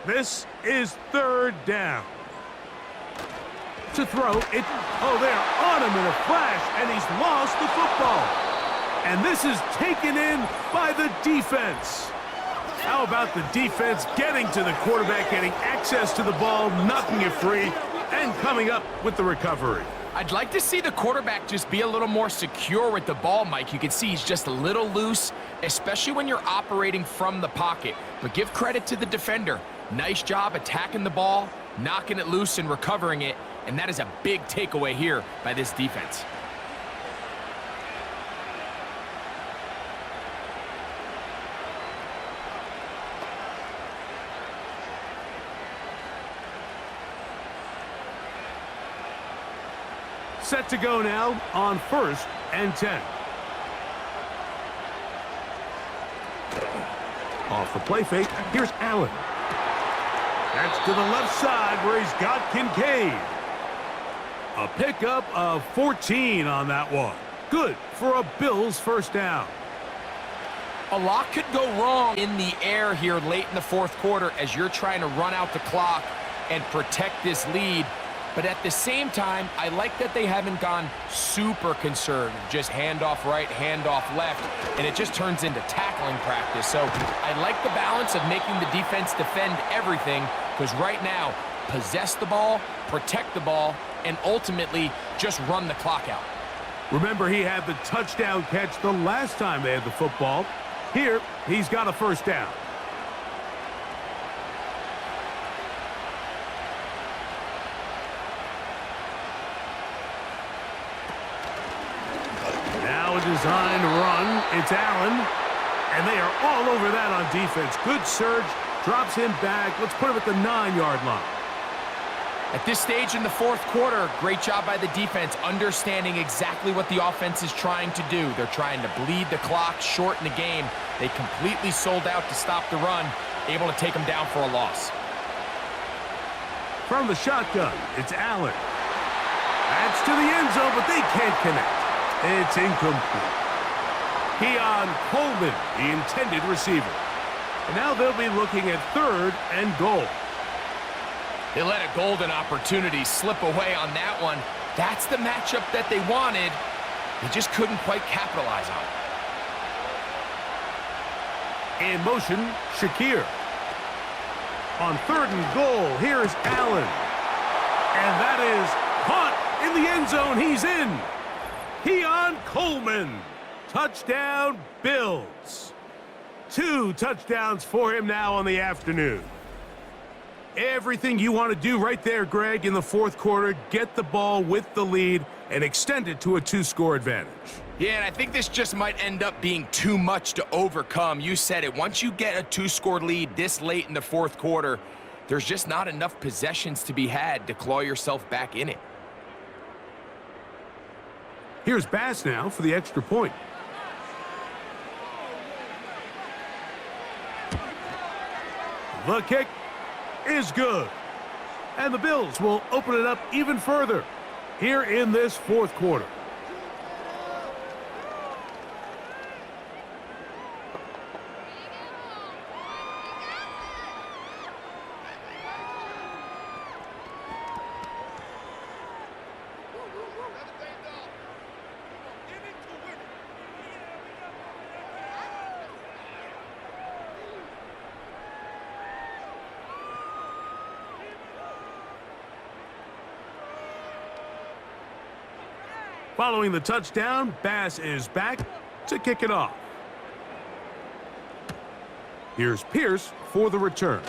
This is 3rd down. To throw it. Oh, they're on him in a flash, and he's lost the football. And this is taken in by the defense. How about the defense getting to the quarterback, getting access to the ball, knocking it free, and coming up with the recovery? I'd like to see the quarterback just be a little more secure with the ball, Mike. You can see he's just a little loose, especially when you're operating from the pocket. But give credit to the defender. Nice job attacking the ball, knocking it loose and recovering it. And that is a big takeaway here by this defense. Set to go now on 1st and 10. Off the play fake, here's Allen. That's to the left side where he's got Kincaid. A pickup of 14 on that one. Good for a Bills first down. A lot could go wrong in the air here late in the 4th quarter as you're trying to run out the clock and protect this lead. But at the same time, I like that they haven't gone super conservative, just handoff right, handoff left, and it just turns into tackling practice. So I like the balance of making the defense defend everything, because right now, possess the ball, protect the ball, and ultimately just run the clock out. Remember, he had the touchdown catch the last time they had the football. Here, he's got a first down. Now a designed run. It's Allen. And they are all over that on defense. Good surge. Drops him back. Let's put him at the 9-yard line. At this stage in the fourth quarter, great job by the defense, understanding exactly what the offense is trying to do. They're trying to bleed the clock, shorten the game. They completely sold out to stop the run, able to take them down for a loss. From the shotgun, it's Allen. That's to the end zone, but they can't connect. It's incomplete. Keon Coleman, the intended receiver. And now they'll be looking at 3rd and goal. They let a golden opportunity slip away on that one. That's the matchup that they wanted. They just couldn't quite capitalize on it. In motion, Shakir. On 3rd and goal, here's Allen. And that is caught in the end zone. He's in. Keon Coleman. Touchdown, Bills. 2 touchdowns for him now on the afternoon. Everything you want to do right there, Greg, in the fourth quarter, get the ball with the lead and extend it to a 2-score advantage. Yeah, and I think this just might end up being too much to overcome. You said it. Once you get a 2-score lead this late in the fourth quarter, there's just not enough possessions to be had to claw yourself back in it. Here's Bass now for the extra point. The kick is good. And the Bills will open it up even further here in this fourth quarter. Following the touchdown, Bass is back to kick it off. Here's Pierce for the return.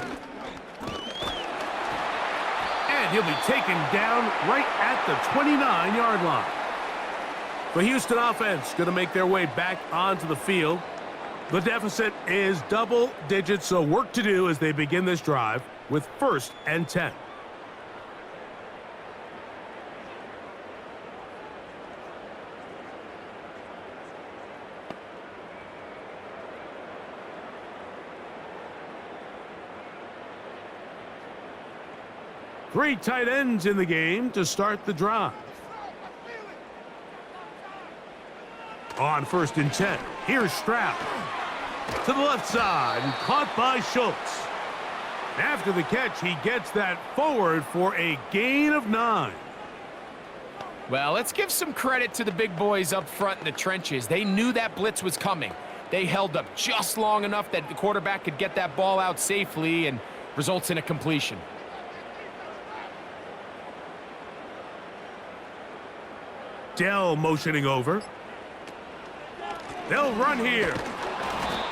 And he'll be taken down right at the 29-yard line. The Houston offense going to make their way back onto the field. The deficit is double digits, so work to do as they begin this drive with 1st and 10. Three tight ends in the game to start the drive. On 1st and 10, here's Stroud. To the left side and caught by Schultz. After the catch, he gets that forward for a gain of 9. Well, let's give some credit to the big boys up front in the trenches. They knew that blitz was coming. They held up just long enough that the quarterback could get that ball out safely and results in a completion. Dell motioning over. They'll run here.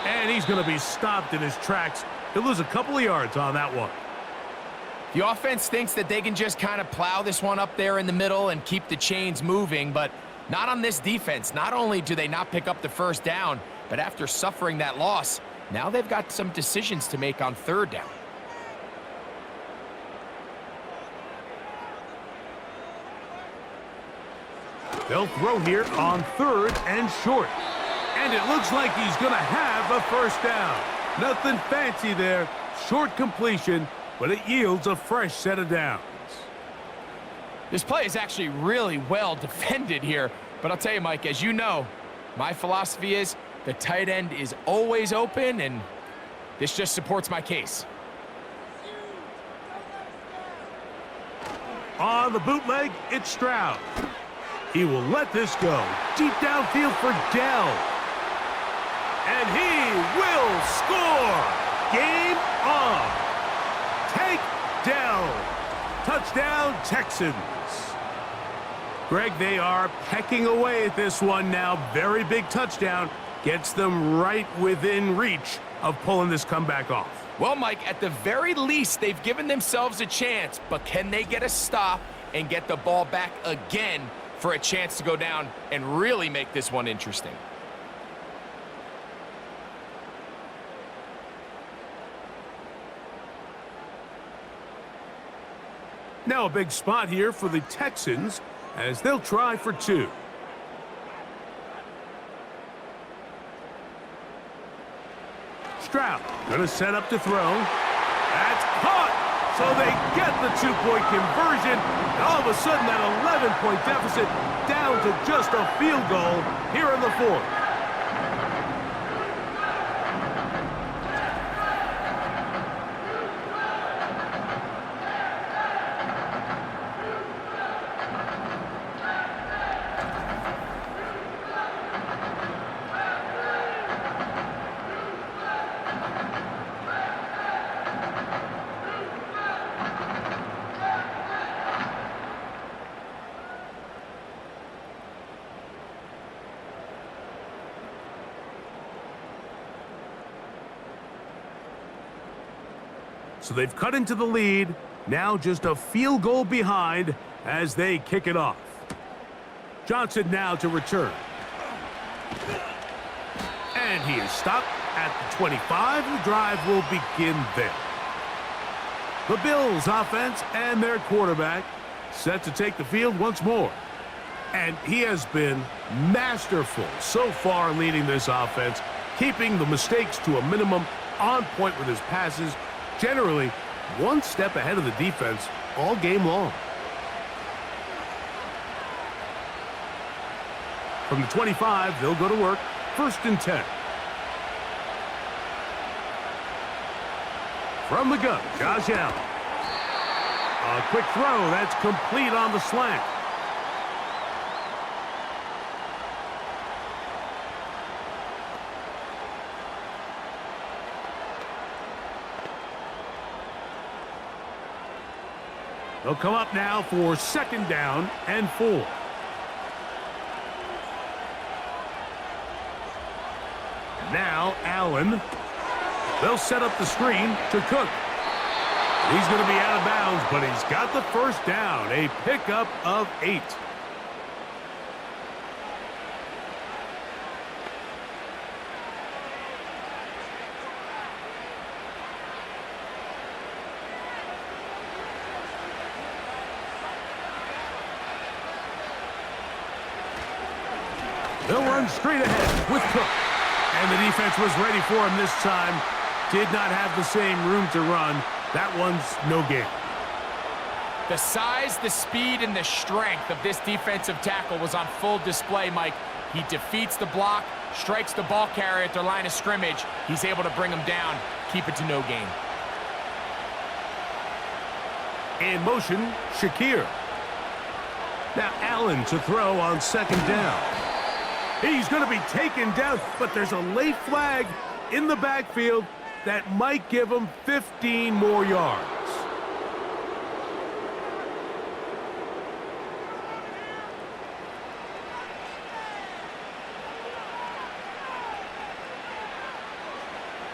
And he's going to be stopped in his tracks. He'll lose a couple of yards on that one. The offense thinks that they can just kind of plow this one up there in the middle and keep the chains moving, but not on this defense. Not only do they not pick up the 1st down, but after suffering that loss, now they've got some decisions to make on 3rd down. They'll throw here on 3rd and short. And it looks like he's going to have a 1st down. Nothing fancy there. Short completion, but it yields a fresh set of downs. This play is actually really well defended here. But I'll tell you, Mike, as you know, my philosophy is the tight end is always open, and this just supports my case. On the bootleg, it's Stroud. He will let this go. Deep downfield for Dell. And he will score. Game on. Take Dell. Touchdown, Texans. Greg, they are pecking away at this one now. Very big touchdown. Gets them right within reach of pulling this comeback off. Well, Mike, at the very least, they've given themselves a chance, but can they get a stop and get the ball back again for a chance to go down and really make this one interesting? Now a big spot here for the Texans as they'll try for 2. Stroud gonna set up to throw. That's caught! So they get the 2-point conversion. And all of a sudden that 11-point deficit down to just a field goal here in the 4th. So they've cut into the lead, now just a field goal behind as they kick it off. Johnson now to return. And he is stopped at the 25. The drive will begin there. The Bills offense and their quarterback set to take the field once more. And he has been masterful so far leading this offense, keeping the mistakes to a minimum, on point with his passes, generally one step ahead of the defense all game long. From the 25, they'll go to work. 1st and 10. From the gun, Josh Allen. A quick throw, that's complete on the slant. They'll come up now for 2nd down and 4. Now Allen. They'll set up the screen to Cook. He's going to be out of bounds, but he's got the 1st down. A pickup of 8. They'll run straight ahead with Cook. And the defense was ready for him this time. Did not have the same room to run. That one's no gain. The size, the speed, and the strength of this defensive tackle was on full display, Mike. He defeats the block, strikes the ball carrier at their line of scrimmage. He's able to bring him down, keep it to no gain. In motion, Shakir. Now Allen to throw on 2nd down. He's going to be taken down, but there's a late flag in the backfield that might give him 15 more yards.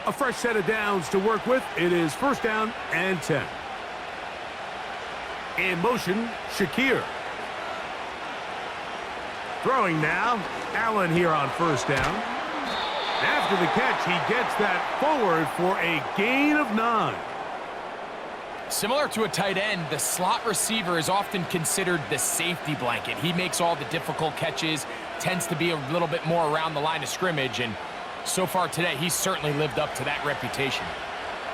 A fresh set of downs to work with. It is 1st down and 10. In motion, Shakir. Throwing now, Allen here on 1st down. After the catch, he gets that forward for a gain of 9. Similar to a tight end, the slot receiver is often considered the safety blanket. He makes all the difficult catches, tends to be a little bit more around the line of scrimmage, and so far today, he's certainly lived up to that reputation.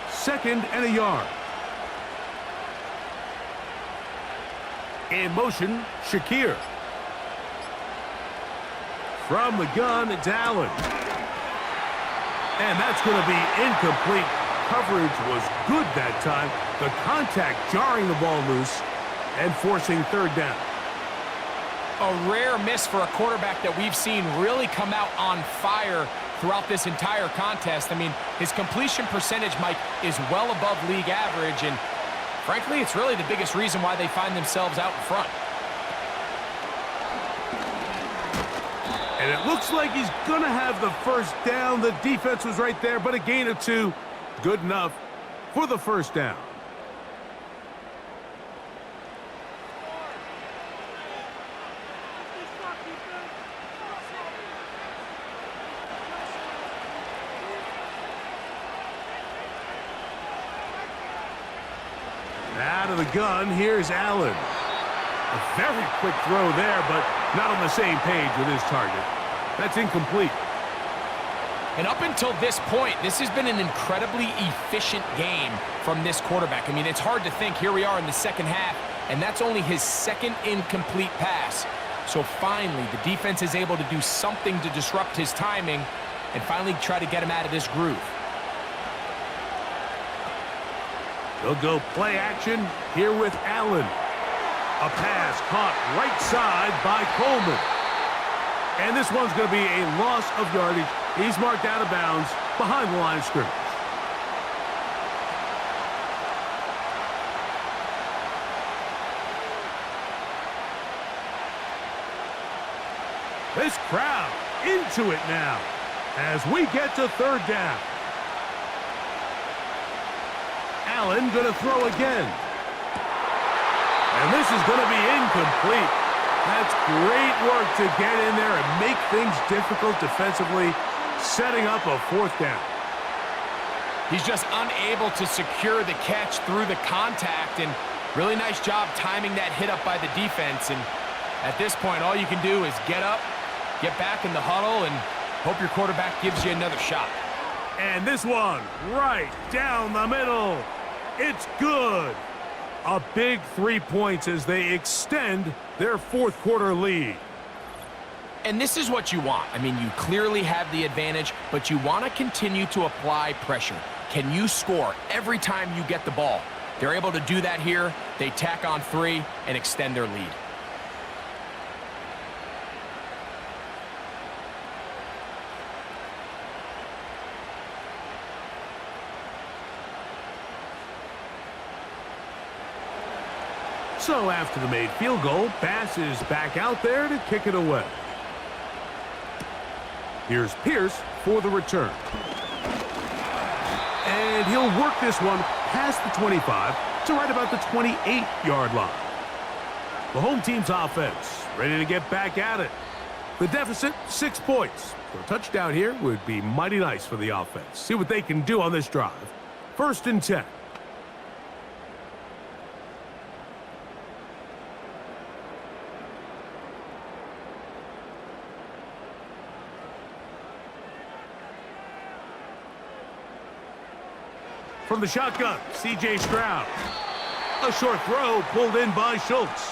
2nd and a yard. In motion, Shakir. From the gun, it's Allen. And that's going to be incomplete. Coverage was good that time. The contact jarring the ball loose and forcing 3rd down. A rare miss for a quarterback that we've seen really come out on fire throughout this entire contest. I mean, his completion percentage, Mike, is well above league average, and frankly, it's really the biggest reason why they find themselves out in front. And it looks like he's going to have the first down. The defense was right there, but a gain of 2. Good enough for the first down. Out of the gun, here's Allen. A very quick throw there, but not on the same page with his target. That's incomplete. And up until this point, this has been an incredibly efficient game from this quarterback. I mean, it's hard to think. Here we are in the second half, and that's only his second incomplete pass. So finally, the defense is able to do something to disrupt his timing and finally try to get him out of this groove. They'll go play action here with Allen. A pass caught right side by Coleman. And this one's going to be a loss of yardage. He's marked out of bounds behind the line of scrimmage. This crowd into it now as we get to third down. Allen going to throw again. And this is going to be incomplete. That's great work to get in there and make things difficult defensively, setting up a fourth down. He's just unable to secure the catch through the contact, and really nice job timing that hit up by the defense. And at this point, all you can do is get up, get back in the huddle, and hope your quarterback gives you another shot. And this one right down the middle. It's good. A big 3 points as they extend their fourth quarter lead. And this is what you want. I mean, you clearly have the advantage, but you want to continue to apply pressure. Can you score every time you get the ball? They're able to do that here. They tack on 3 and extend their lead. So after the made field goal, Bass is back out there to kick it away. Here's Pierce for the return. And he'll work this one past the 25 to right about the 28-yard line. The home team's offense ready to get back at it. The deficit, 6 points. So a touchdown here would be mighty nice for the offense. See what they can do on this drive. 1st and 10. From the shotgun, C.J. Stroud. A short throw pulled in by Schultz.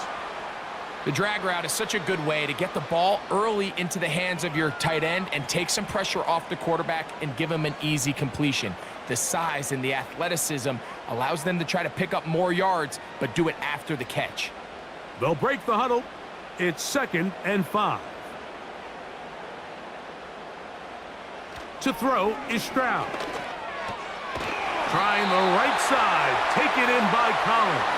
The drag route is such a good way to get the ball early into the hands of your tight end and take some pressure off the quarterback and give him an easy completion. The size and the athleticism allows them to try to pick up more yards, but do it after the catch. They'll break the huddle. It's 2nd and 5. To throw is Stroud. Trying the right side. Taken in by Collins.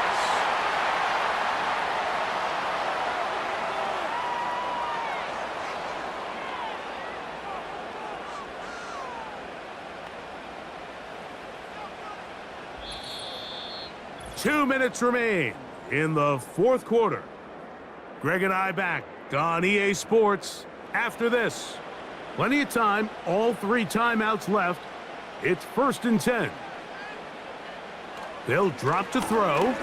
Two minutes remain in the fourth quarter. Greg and I back on EA Sports after this. Plenty of time, all 3 timeouts left. It's 1st and 10. They'll drop to throw.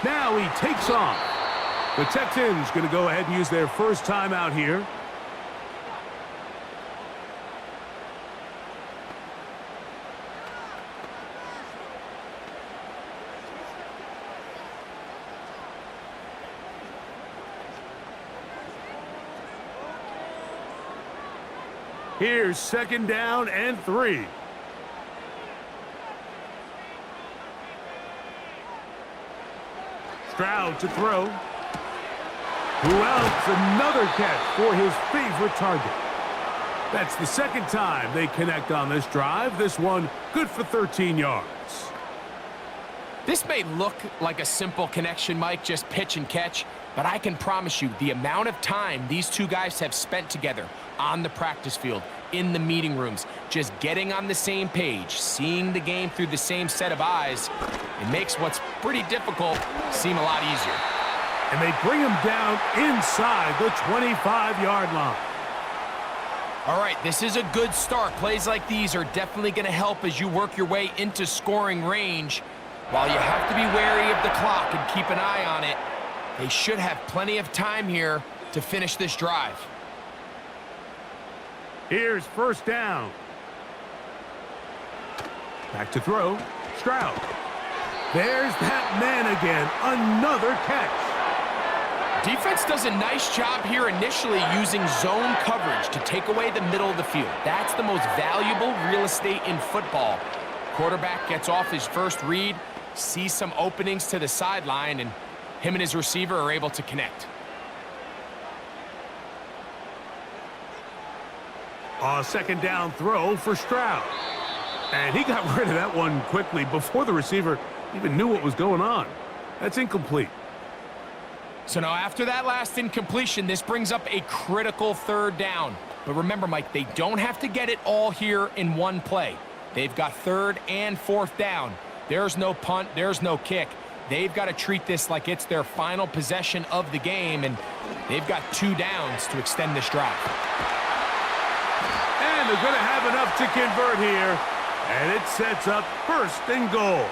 Now he takes off. The Texans going to go ahead and use their first timeout here. Here's 2nd down and 3. Stroud to throw. Who else? Another catch for his favorite target. That's the 2nd time they connect on this drive. This one good for 13 yards. This may look like a simple connection, Mike, just pitch and catch, but I can promise you the amount of time these two guys have spent together on the practice field, in the meeting rooms, just getting on the same page, seeing the game through the same set of eyes, it makes what's pretty difficult seem a lot easier. And they bring him down inside the 25-yard line. All right, this is a good start. Plays like these are definitely going to help as you work your way into scoring range. While you have to be wary of the clock and keep an eye on it, they should have plenty of time here to finish this drive. Here's first down. Back to throw. Stroud. There's that man again. Another catch. Defense does a nice job here initially using zone coverage to take away the middle of the field. That's the most valuable real estate in football. Quarterback gets off his first read, sees some openings to the sideline, and him and his receiver are able to connect. A second down throw for Stroud. And he got rid of that one quickly before the receiver even knew what was going on. That's incomplete. So now after that last incompletion, this brings up a critical third down. But remember, Mike, they don't have to get it all here in one play. They've got third and fourth down. There's no punt, there's no kick. They've got to treat this like it's their final possession of the game, and they've got 2 downs to extend this drive. And they're going to have enough to convert here, and it sets up first and goal.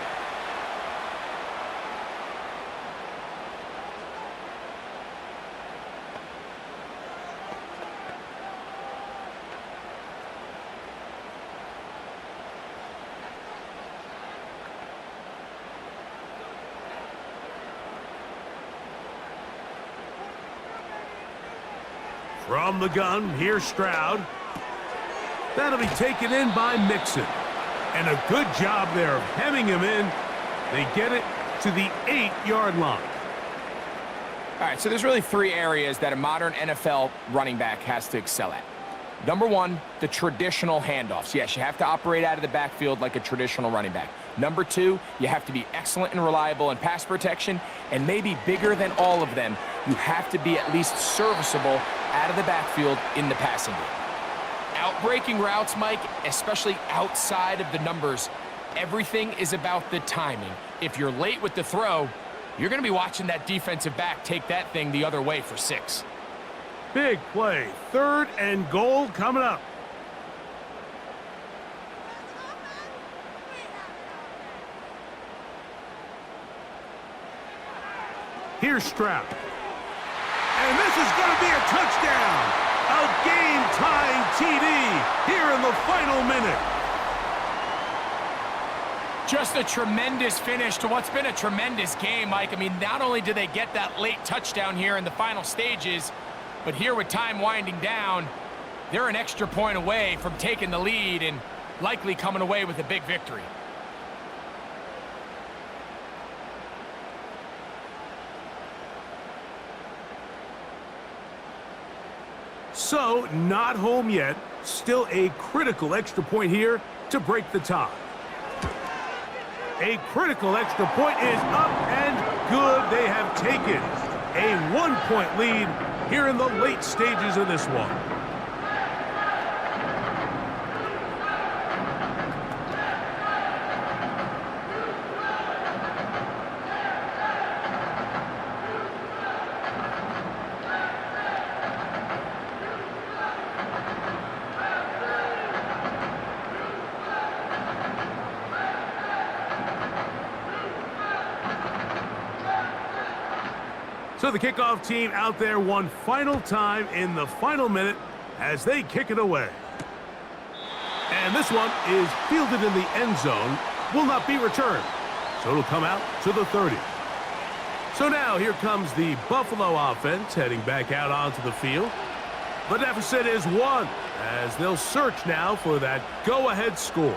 From the gun, here's Stroud. That'll be taken in by Mixon. And a good job there of hemming him in. They get it to the 8-yard line. All right, so there's really 3 areas that a modern NFL running back has to excel at. Number 1, the traditional handoffs. Yes, you have to operate out of the backfield like a traditional running back. Number 2, you have to be excellent and reliable in pass protection, and maybe bigger than all of them, you have to be at least serviceable out of the backfield in the passing game. Outbreaking routes, Mike, especially outside of the numbers, everything is about the timing. If you're late with the throw, you're going to be watching that defensive back take that thing the other way for 6. Big play. Third and goal coming up. Here's Stroud. And this is going to be a touchdown. A game-tying TD here in the final minute. Just a tremendous finish to what's been a tremendous game, Mike. I mean, not only do they get that late touchdown here in the final stages, but here with time winding down, they're an extra point away from taking the lead and likely coming away with a big victory. So, not home yet. Still a critical extra point here to break the tie. A critical extra point is up and good. They have taken a 1-point lead here in the late stages of this one. So the kickoff team out there one final time in the final minute as they kick it away. And this one is fielded in the end zone, will not be returned. So it'll come out to the 30. So now here comes the Buffalo offense heading back out onto the field. The deficit is 1 as they'll search now for that go-ahead score.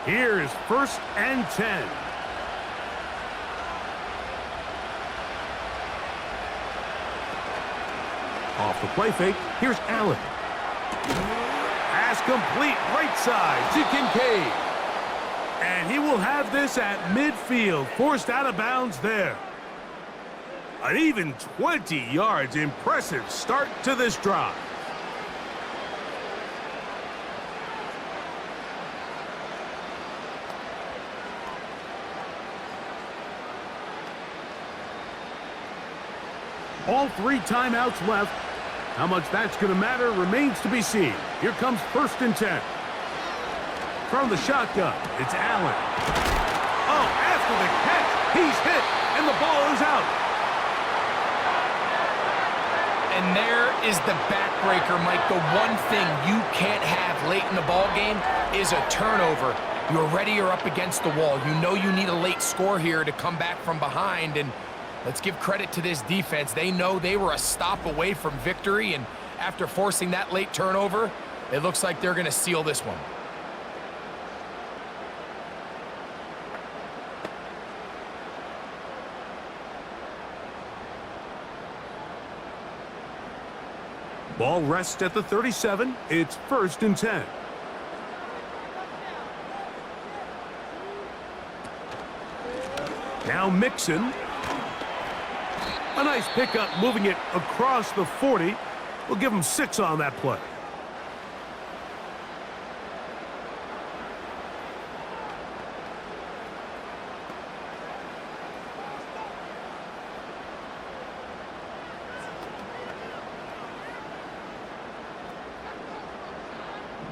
Here's first and 10. Off the play fake, here's Allen. Pass complete right side to Kincaid. And he will have this at midfield, forced out of bounds there. An even 20 yards. Impressive start to this drive. All 3 timeouts left. How much that's going to matter remains to be seen. Here comes 1st and 10. From the shotgun, it's Allen. Oh, after the catch, he's hit, and the ball is out. And there is the backbreaker, Mike. The one thing you can't have late in the ball game is a turnover. You're ready, you're up against the wall. You know you need a late score here to come back from behind, and let's give credit to this defense. They know they were a stop away from victory, and after forcing that late turnover, it looks like they're going to seal this one. Ball rests at the 37. It's 1st and 10. Now Mixon. A nice pickup, moving it across the 40. We'll give him 6 on that play.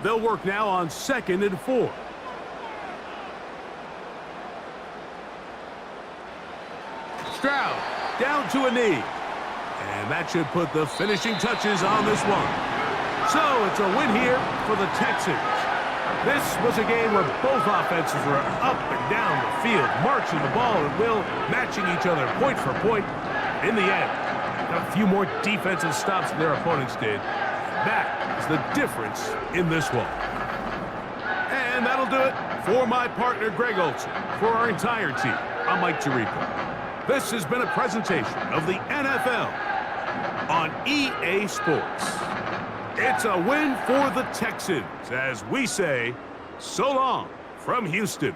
They'll work now on 2nd and 4. Stroud down to a knee. And that should put the finishing touches on this one. So it's a win here for the Texans. This was a game where both offenses were up and down the field, marching the ball at will, matching each other point for point. In the end, a few more defensive stops than their opponents did. That is the difference in this one. And that'll do it for my partner, Greg Olson. For our entire team, I'm Mike Tirico. This has been a presentation of the NFL on EA Sports. It's a win for the Texans, as we say, so long from Houston.